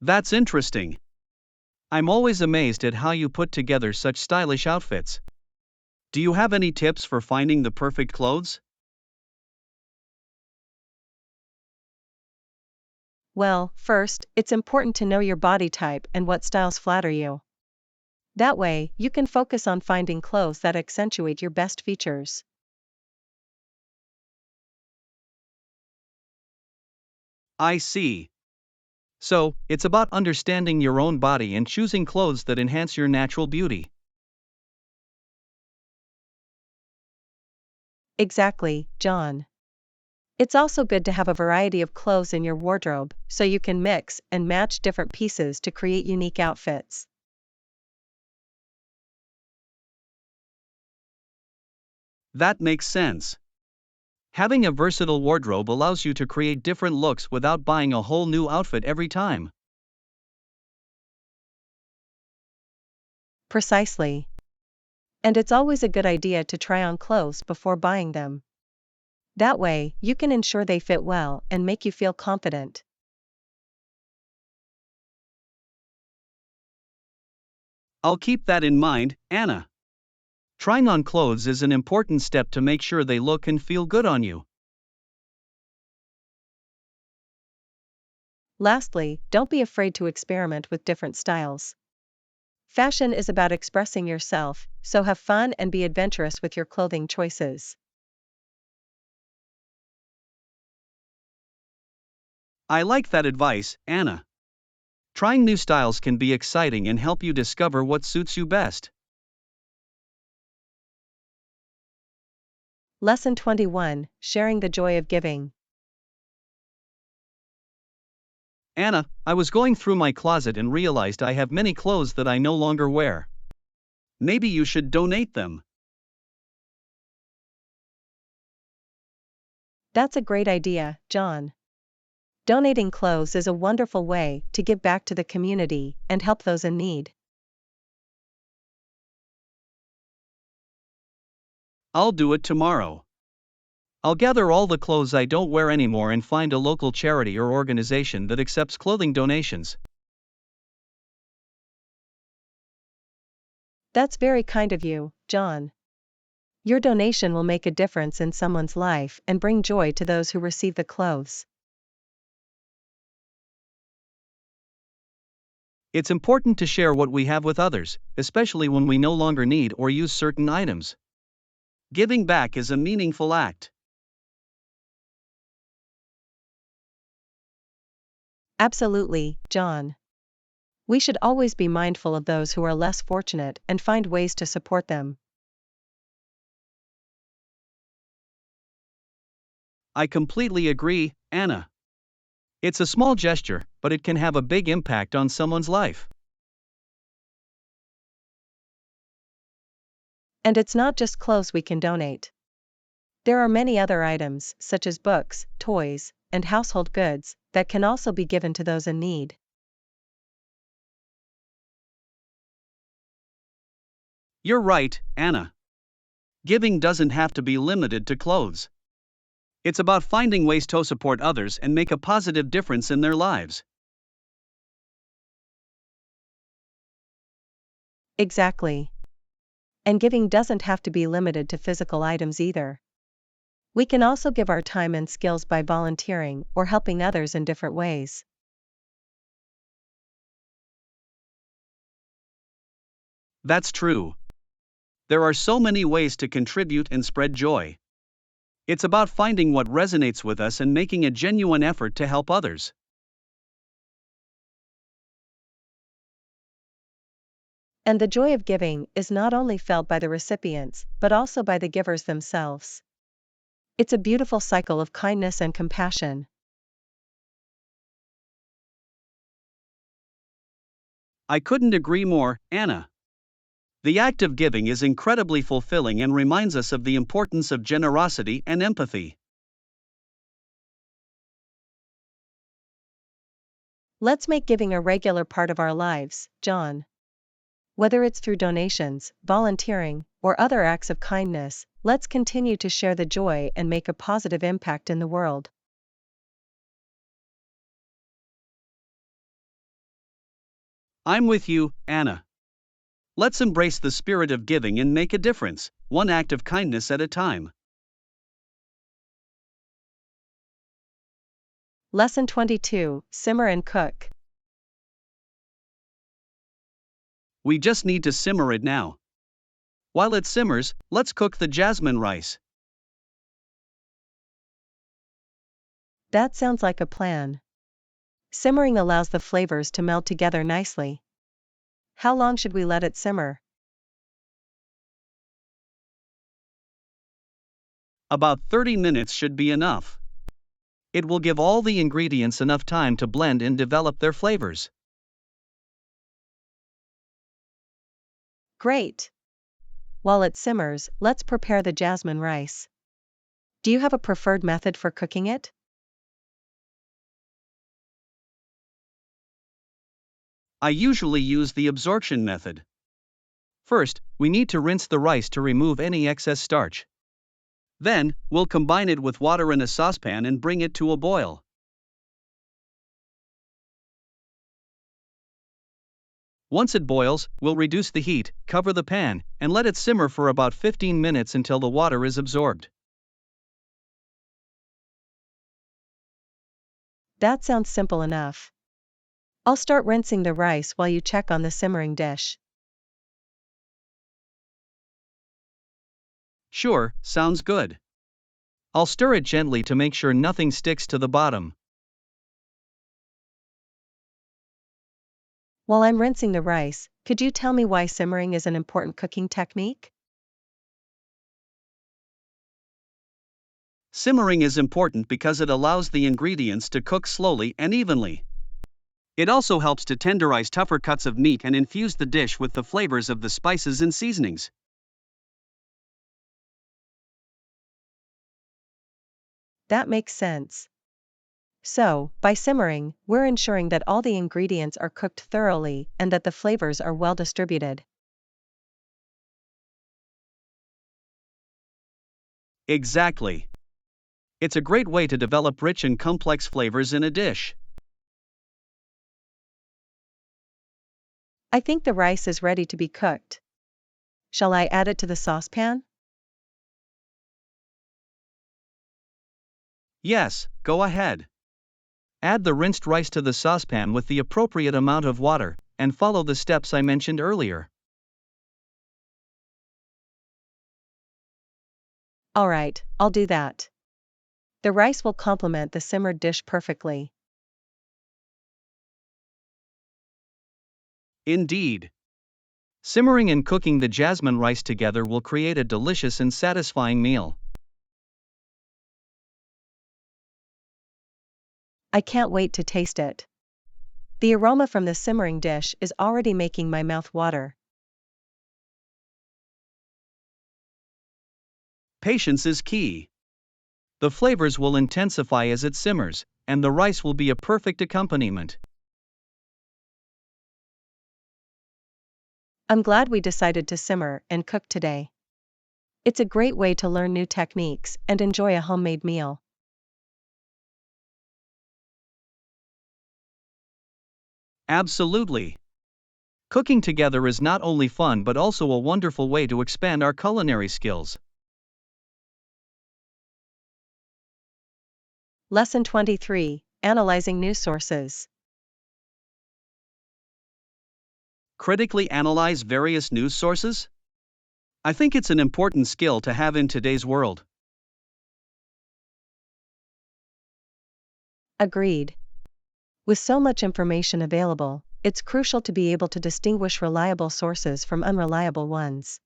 B: That's interesting. I'm always amazed at how you put together such stylish outfits. Do you have any tips for finding the perfect clothes?
A: Well, first, it's important to know your body type and what styles flatter you. That way, you can focus on finding clothes that accentuate your best features.
B: I see. So, it's about understanding your own body and choosing clothes that enhance your natural beauty.
A: Exactly, John. It's also good to have a variety of clothes in your wardrobe so you can mix and match different pieces to create unique outfits.
B: That makes sense. Having a versatile wardrobe allows you to create different looks without buying a whole new outfit every time.
A: Precisely. And it's always a good idea to try on clothes before buying them. That way, you can ensure they fit well and make you feel confident.
B: I'll keep that in mind, Anna. Trying on clothes is an important step to make sure they look and feel good on you.
A: Lastly, don't be afraid to experiment with different styles. Fashion is about expressing yourself, so have fun and be adventurous with your clothing choices.
B: I like that advice, Anna. Trying new styles can be exciting and help you discover what suits you best.
A: Lesson 21: Sharing the joy of giving.
B: Anna, I was going through my closet and realized I have many clothes that I no longer wear. Maybe you should donate them.
A: That's a great idea, John. Donating clothes is a wonderful way to give back to the community and help those in need.
B: I'll do it tomorrow. I'll gather all the clothes I don't wear anymore and find a local charity or organization that accepts clothing donations.
A: That's very kind of you, John. Your donation will make a difference in someone's life and bring joy to those who receive the clothes.
B: It's important to share what we have with others, especially when we no longer need or use certain items. Giving back is a meaningful act.
A: Absolutely, John. We should always be mindful of those who are less fortunate and find ways to support them.
B: I completely agree, Anna. It's a small gesture, but it can have a big impact on someone's life.
A: And it's not just clothes we can donate. There are many other items, such as books, toys, and household goods, that can also be given to those in need.
B: You're right, Anna. Giving doesn't have to be limited to clothes. It's about finding ways to support others and make a positive difference in their lives.
A: Exactly. And giving doesn't have to be limited to physical items either. We can also give our time and skills by volunteering or helping others in different ways.
B: That's true. There are so many ways to contribute and spread joy. It's about finding what resonates with us and making a genuine effort to help others.
A: And the joy of giving is not only felt by the recipients, but also by the givers themselves. It's a beautiful cycle of kindness and compassion.
B: I couldn't agree more, Anna. The act of giving is incredibly fulfilling and reminds us of the importance of generosity and empathy.
A: Let's make giving a regular part of our lives, John. Whether it's through donations, volunteering, or other acts of kindness, let's continue to share the joy and make a positive impact in the world.
B: I'm with you, Anna. Let's embrace the spirit of giving and make a difference, one act of kindness at a time.
A: Lesson 22, Simmer and Cook.
B: We just need to simmer it now. While it simmers, let's cook the jasmine rice.
A: That sounds like a plan. Simmering allows the flavors to meld together nicely. How long should we let it simmer?
B: About 30 minutes should be enough. It will give all the ingredients enough time to blend and develop their flavors.
A: Great! While it simmers, let's prepare the jasmine rice. Do you have a preferred method for cooking it?
B: I usually use the absorption method. First, we need to rinse the rice to remove any excess starch. Then, we'll combine it with water in a saucepan and bring it to a boil. Once it boils, we'll reduce the heat, cover the pan, and let it simmer for about 15 minutes until the water is absorbed.
A: That sounds simple enough. I'll start rinsing the rice while you check on the simmering dish.
B: Sure, sounds good. I'll stir it gently to make sure nothing sticks to the bottom.
A: While I'm rinsing the rice, could you tell me why simmering is an important cooking technique?
B: Simmering is important because it allows the ingredients to cook slowly and evenly. It also helps to tenderize tougher cuts of meat and infuse the dish with the flavors of the spices and seasonings.
A: That makes sense. So, by simmering, we're ensuring that all the ingredients are cooked thoroughly and that the flavors are well distributed.
B: Exactly. It's a great way to develop rich and complex flavors in a dish.
A: I think the rice is ready to be cooked. Shall I add it to the saucepan?
B: Yes, go ahead. Add the rinsed rice to the saucepan with the appropriate amount of water, and follow the steps I mentioned earlier.
A: Alright, I'll do that. The rice will complement the simmered dish perfectly.
B: Indeed. Simmering and cooking the jasmine rice together will create a delicious and satisfying meal.
A: I can't wait to taste it. The aroma from the simmering dish is already making my mouth water.
B: Patience is key. The flavors will intensify as it simmers, and the rice will be a perfect accompaniment.
A: I'm glad we decided to simmer and cook today. It's a great way to learn new techniques and enjoy a homemade meal.
B: Absolutely. Cooking together is not only fun but also a wonderful way to expand our culinary skills.
A: Lesson 23: Analyzing News Sources.
B: Critically analyze various news sources? I think it's an important skill to have in today's world.
A: Agreed. With so much information available, it's crucial to be able to distinguish reliable sources from unreliable ones.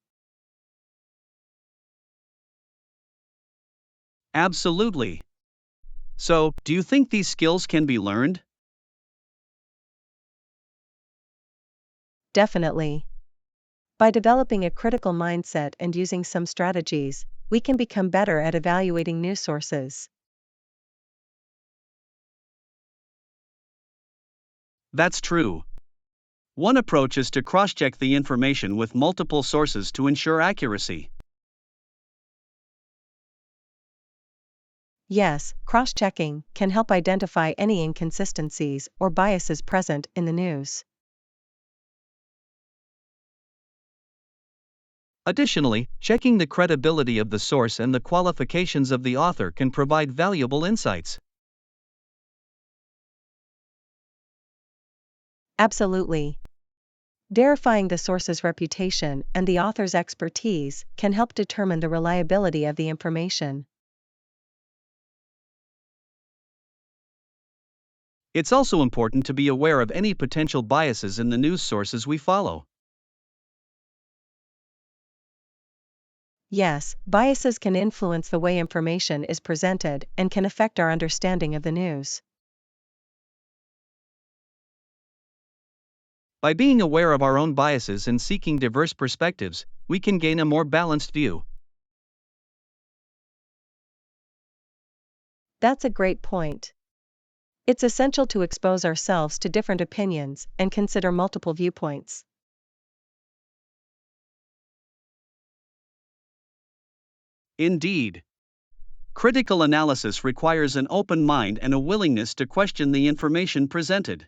B: Absolutely. So, do you think these skills can be learned?
A: Definitely. By developing a critical mindset and using some strategies, we can become better at evaluating news sources.
B: That's true. One approach is to cross-check the information with multiple sources to ensure accuracy.
A: Yes, cross-checking can help identify any inconsistencies or biases present in the news.
B: Additionally, checking the credibility of the source and the qualifications of the author can provide valuable insights.
A: Absolutely. Verifying the source's reputation and the author's expertise can help determine the reliability of the information.
B: It's also important to be aware of any potential biases in the news sources we follow.
A: Yes, biases can influence the way information is presented and can affect our understanding of the news.
B: By being aware of our own biases and seeking diverse perspectives, we can gain a more balanced view.
A: That's a great point. It's essential to expose ourselves to different opinions and consider multiple viewpoints.
B: Indeed. Critical analysis requires an open mind and a willingness to question the information presented.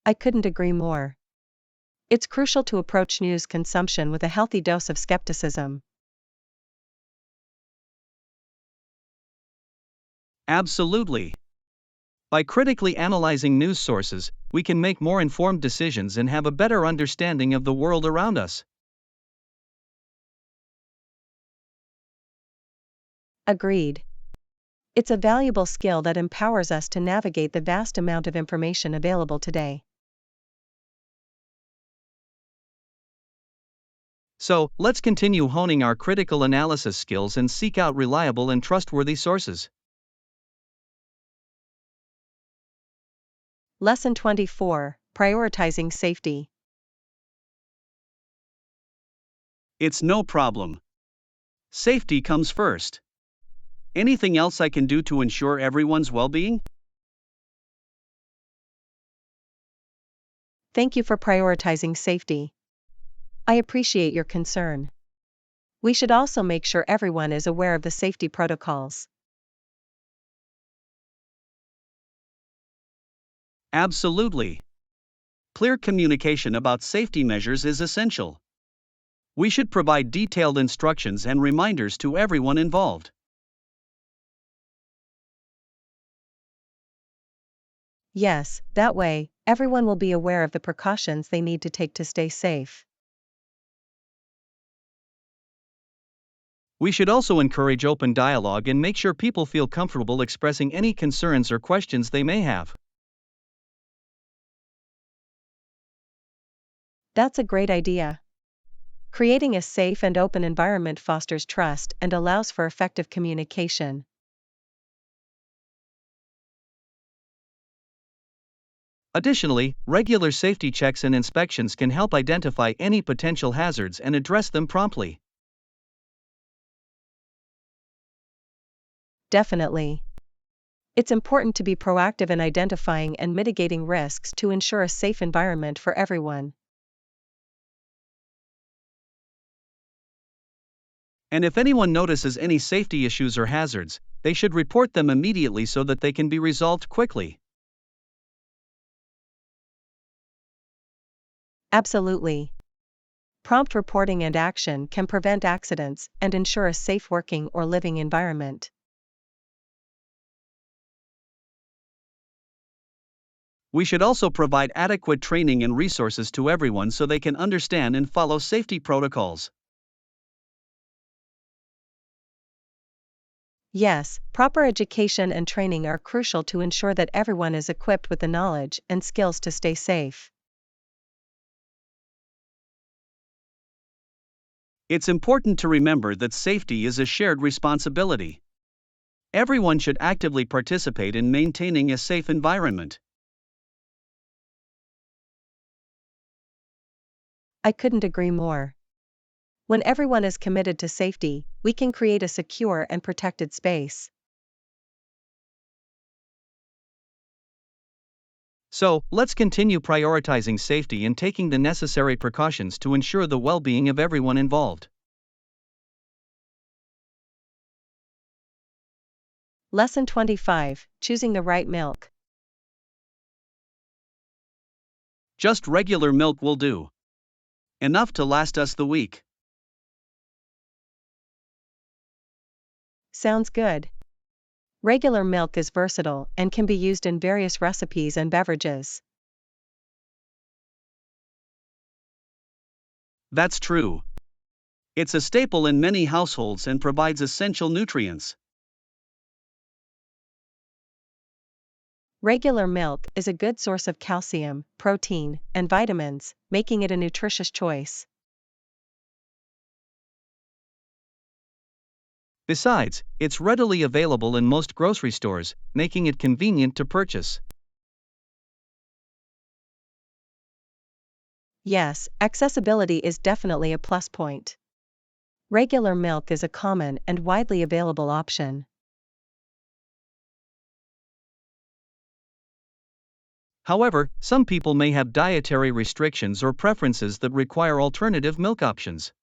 A: I couldn't agree more. It's crucial to approach news consumption with a healthy dose of skepticism.
B: Absolutely. By critically analyzing news sources, we can make more informed decisions and have a better understanding of the world around us.
A: Agreed. It's a valuable skill that empowers us to navigate the vast amount of information available today.
B: So, let's continue honing our critical analysis skills and seek out reliable and trustworthy sources.
A: Lesson 24: Prioritizing Safety.
B: It's no problem. Safety comes first. Anything else I can do to ensure everyone's well-being?
A: Thank you for prioritizing safety. I appreciate your concern. We should also make sure everyone is aware of the safety protocols.
B: Absolutely. Clear communication about safety measures is essential. We should provide detailed instructions and reminders to everyone involved.
A: Yes, that way, everyone will be aware of the precautions they need to take to stay safe.
B: We should also encourage open dialogue and make sure people feel comfortable expressing any concerns or questions they may have.
A: That's a great idea. Creating a safe and open environment fosters trust and allows for effective communication.
B: Additionally, regular safety checks and inspections can help identify any potential hazards and address them promptly.
A: Definitely. It's important to be proactive in identifying and mitigating risks to ensure a safe environment for everyone.
B: And if anyone notices any safety issues or hazards, they should report them immediately so that they can be resolved quickly.
A: Absolutely. Prompt reporting and action can prevent accidents and ensure a safe working or living environment.
B: We should also provide adequate training and resources to everyone so they can understand and follow safety protocols.
A: Yes, proper education and training are crucial to ensure that everyone is equipped with the knowledge and skills to stay safe.
B: It's important to remember that safety is a shared responsibility. Everyone should actively participate in maintaining a safe environment.
A: I couldn't agree more. When everyone is committed to safety, we can create a secure and protected space.
B: So, let's continue prioritizing safety and taking the necessary precautions to ensure the well-being of everyone involved.
A: Lesson 25: Choosing the right milk.
B: Just regular milk will do. Enough to last us the week.
A: Sounds good. Regular milk is versatile and can be used in various recipes and beverages.
B: That's true. It's a staple in many households and provides essential nutrients.
A: Regular milk is a good source of calcium, protein, and vitamins, making it a nutritious choice.
B: Besides, it's readily available in most grocery stores, making it convenient to purchase.
A: Yes, accessibility is definitely a plus point. Regular milk is a common and widely available option.
B: However, some people may have dietary restrictions or preferences that require alternative milk options.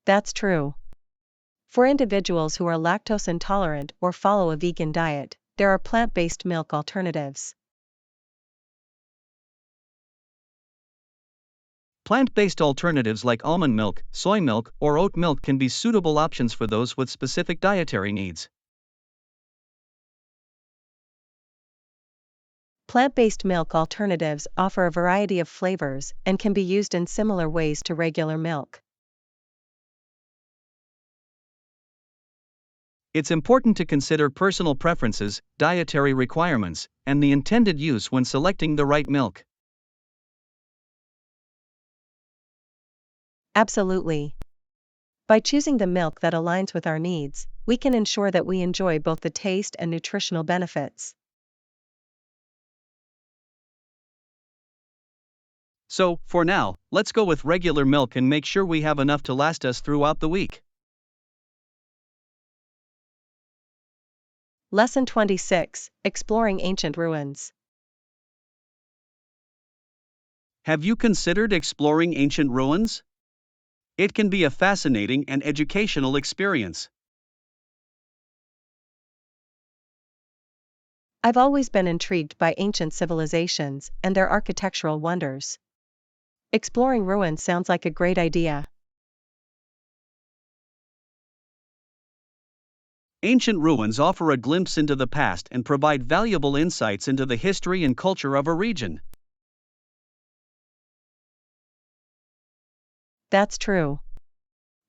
A: That's true. For individuals who are lactose intolerant or follow a vegan diet, there are plant-based milk alternatives.
B: Plant-based alternatives like almond milk, soy milk, or oat milk can be suitable options for those with specific dietary needs.
A: Plant-based milk alternatives offer a variety of flavors and can be used in similar ways to regular milk.
B: It's important to consider personal preferences, dietary requirements, and the intended use when selecting the right milk.
A: Absolutely. By choosing the milk that aligns with our needs, we can ensure that we enjoy both the taste and nutritional benefits.
B: So, for now, let's go with regular milk and make sure we have enough to last us throughout the week.
A: Lesson 26: Exploring ancient ruins.
B: Have you considered exploring ancient ruins? It can be a fascinating and educational experience.
A: I've always been intrigued by ancient civilizations and their architectural wonders. Exploring ruins sounds like a great idea.
B: Ancient ruins offer a glimpse into the past and provide valuable insights into the history and culture of a region.
A: That's true.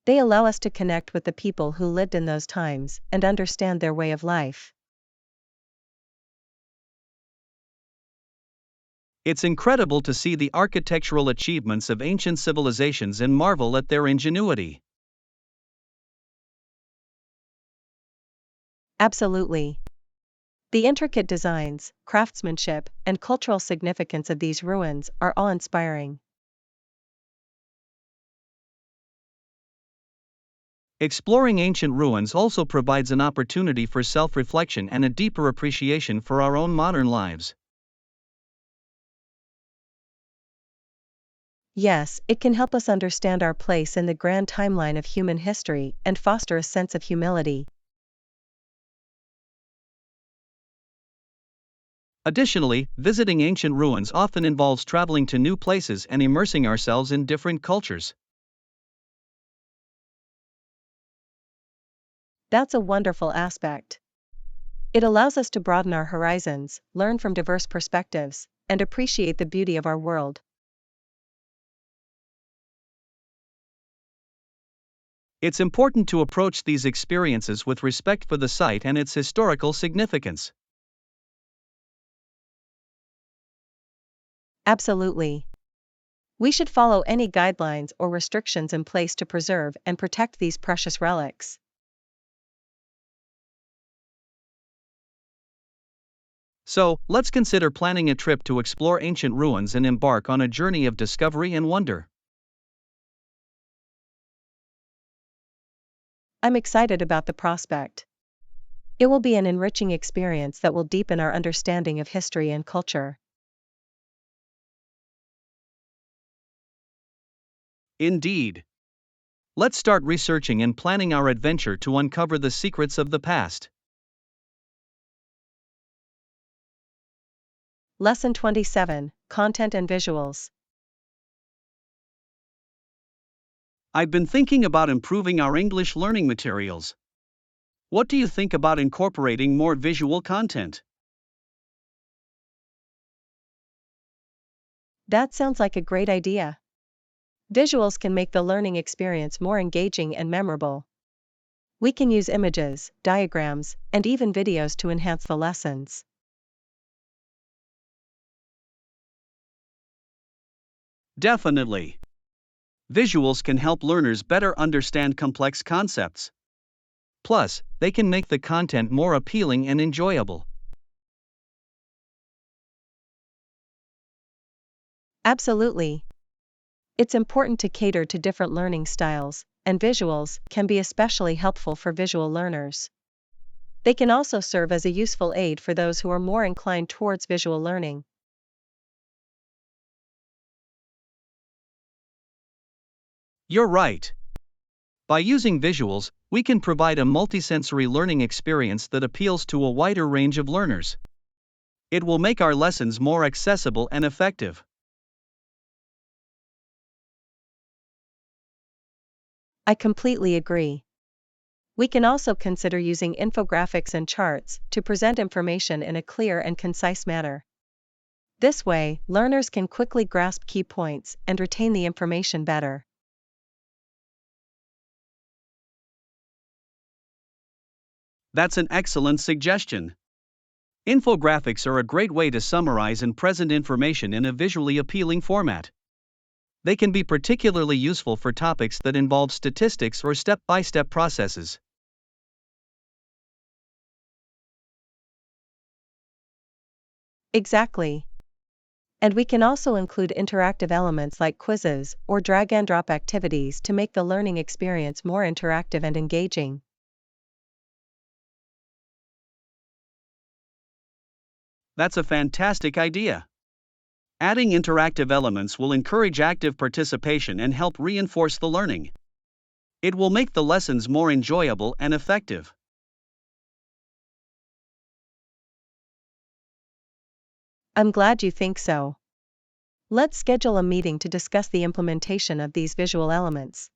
A: They allow us to connect with the people who lived in those times and understand their way of life.
B: It's incredible to see the architectural achievements of ancient civilizations and marvel at their ingenuity.
A: Absolutely. The intricate designs, craftsmanship, and cultural significance of these ruins are awe-inspiring.
B: Exploring ancient ruins also provides an opportunity for self-reflection and a deeper appreciation for our own modern lives.
A: Yes, it can help us understand our place in the grand timeline of human history and foster a sense of humility.
B: Additionally, visiting ancient ruins often involves traveling to new places and immersing ourselves in different cultures.
A: That's a wonderful aspect. It allows us to broaden our horizons, learn from diverse perspectives, and appreciate the beauty of our world.
B: It's important to approach these experiences with respect for the site and its historical significance.
A: Absolutely. We should follow any guidelines or restrictions in place to preserve and protect these precious relics.
B: So, let's consider planning a trip to explore ancient ruins and embark on a journey of discovery and wonder.
A: I'm excited about the prospect. It will be an enriching experience that will deepen our understanding of history and culture.
B: Indeed. Let's start researching and planning our adventure to uncover the secrets of the past.
A: Lesson 27, Content and Visuals.
B: I've been thinking about improving our English learning materials. What do you think about incorporating more visual content?
A: That sounds like a great idea. Visuals can make the learning experience more engaging and memorable. We can use images, diagrams, and even videos to enhance the lessons.
B: Definitely. Visuals can help learners better understand complex concepts. Plus, they can make the content more appealing and enjoyable.
A: Absolutely. It's important to cater to different learning styles, and visuals can be especially helpful for visual learners. They can also serve as a useful aid for those who are more inclined towards visual learning.
B: You're right. By using visuals, we can provide a multisensory learning experience that appeals to a wider range of learners. It will make our lessons more accessible and effective.
A: I completely agree. We can also consider using infographics and charts to present information in a clear and concise manner. This way, learners can quickly grasp key points and retain the information better.
B: That's an excellent suggestion. Infographics are a great way to summarize and present information in a visually appealing format. They can be particularly useful for topics that involve statistics or step-by-step processes.
A: Exactly. And we can also include interactive elements like quizzes or drag-and-drop activities to make the learning experience more interactive and engaging.
B: That's a fantastic idea. Adding interactive elements will encourage active participation and help reinforce the learning. It will make the lessons more enjoyable and effective.
A: I'm glad you think so. Let's schedule a meeting to discuss the implementation of these visual elements.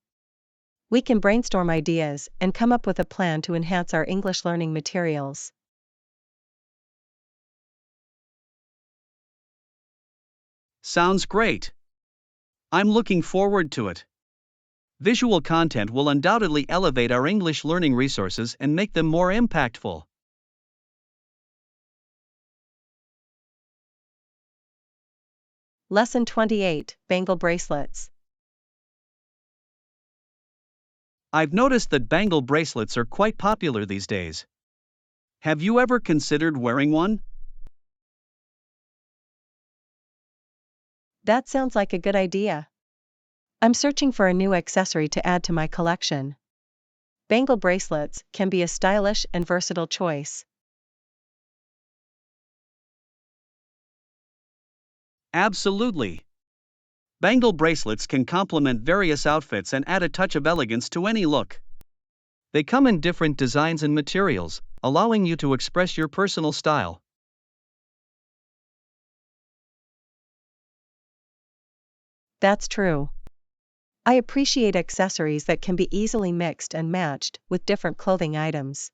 A: We can brainstorm ideas and come up with a plan to enhance our English learning materials.
B: Sounds great. I'm looking forward to it. Visual content will undoubtedly elevate our English learning resources and make them more impactful.
A: Lesson 28, Bangle bracelets.
B: I've noticed that bangle bracelets are quite popular these days. Have you ever considered wearing one?
A: That sounds like a good idea. I'm searching for a new accessory to add to my collection. Bangle bracelets can be a stylish and versatile choice.
B: Absolutely. Bangle bracelets can complement various outfits and add a touch of elegance to any look. They come in different designs and materials, allowing you to express your personal style.
A: That's true. I appreciate accessories that can be easily mixed and matched with different clothing items.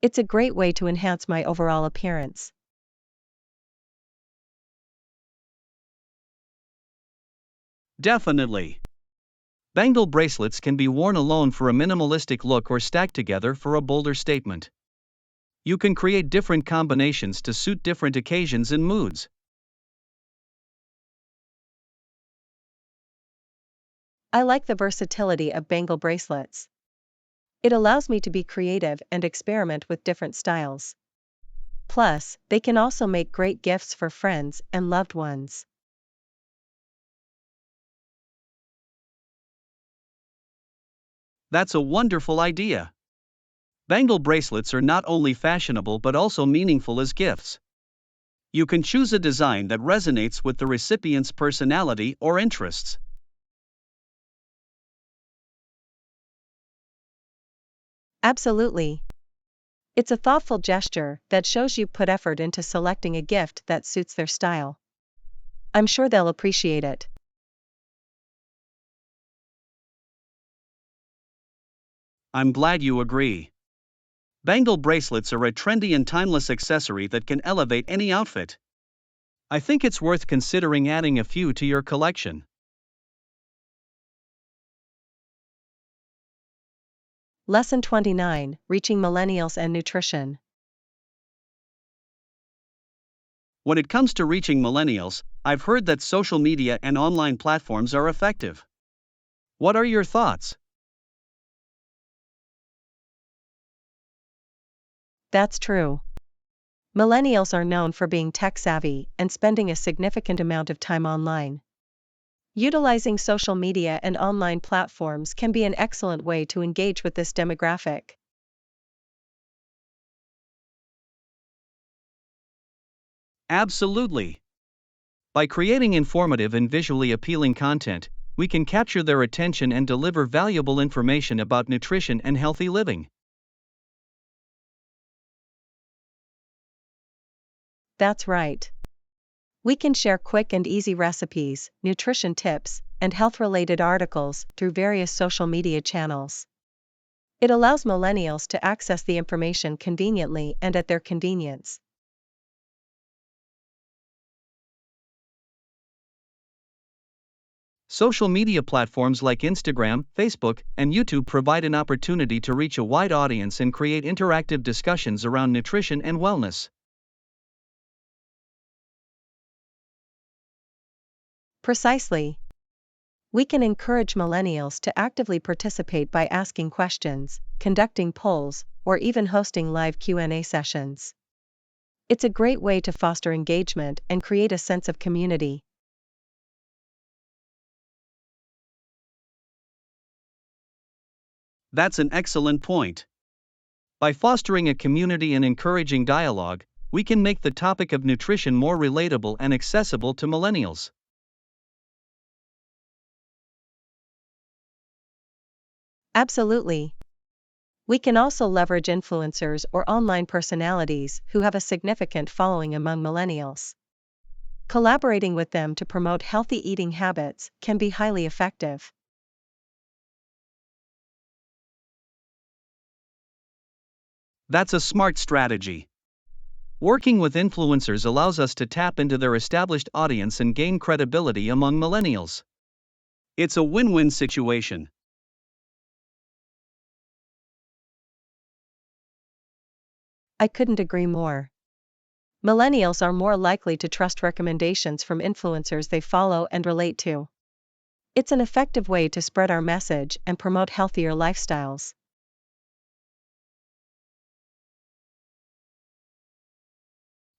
A: It's a great way to enhance my overall appearance.
B: Definitely. Bangle bracelets can be worn alone for a minimalistic look or stacked together for a bolder statement. You can create different combinations to suit different occasions and moods.
A: I like the versatility of bangle bracelets. It allows me to be creative and experiment with different styles. Plus, they can also make great gifts for friends and loved ones.
B: That's a wonderful idea. Bangle bracelets are not only fashionable but also meaningful as gifts. You can choose a design that resonates with the recipient's personality or interests.
A: Absolutely. It's a thoughtful gesture that shows you put effort into selecting a gift that suits their style. I'm sure they'll appreciate it.
B: I'm glad you agree. Bangle bracelets are a trendy and timeless accessory that can elevate any outfit. I think it's worth considering adding a few to your collection.
A: Lesson 29, Reaching Millennials and Nutrition.
B: When it comes to reaching millennials, I've heard that social media and online platforms are effective. What are your thoughts?
A: That's true. Millennials are known for being tech-savvy and spending a significant amount of time online. Utilizing social media and online platforms can be an excellent way to engage with this demographic.
B: Absolutely. By creating informative and visually appealing content, we can capture their attention and deliver valuable information about nutrition and healthy living.
A: That's right. We can share quick and easy recipes, nutrition tips, and health-related articles through various social media channels. It allows millennials to access the information conveniently and at their convenience.
B: Social media platforms like Instagram, Facebook, and YouTube provide an opportunity to reach a wide audience and create interactive discussions around nutrition and wellness.
A: Precisely. We can encourage millennials to actively participate by asking questions, conducting polls, or even hosting live Q&A sessions. It's a great way to foster engagement and create a sense of community.
B: That's an excellent point. By fostering a community and encouraging dialogue, we can make the topic of nutrition more relatable and accessible to millennials.
A: Absolutely. We can also leverage influencers or online personalities who have a significant following among millennials. Collaborating with them to promote healthy eating habits can be highly effective.
B: That's a smart strategy. Working with influencers allows us to tap into their established audience and gain credibility among millennials. It's a win-win situation.
A: I couldn't agree more. Millennials are more likely to trust recommendations from influencers they follow and relate to. It's an effective way to spread our message and promote healthier lifestyles.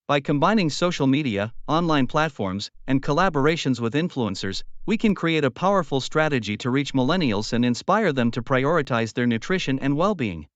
B: By combining social media, online platforms, and collaborations with influencers, we can create a powerful strategy to reach millennials and inspire them to prioritize their nutrition and well-being.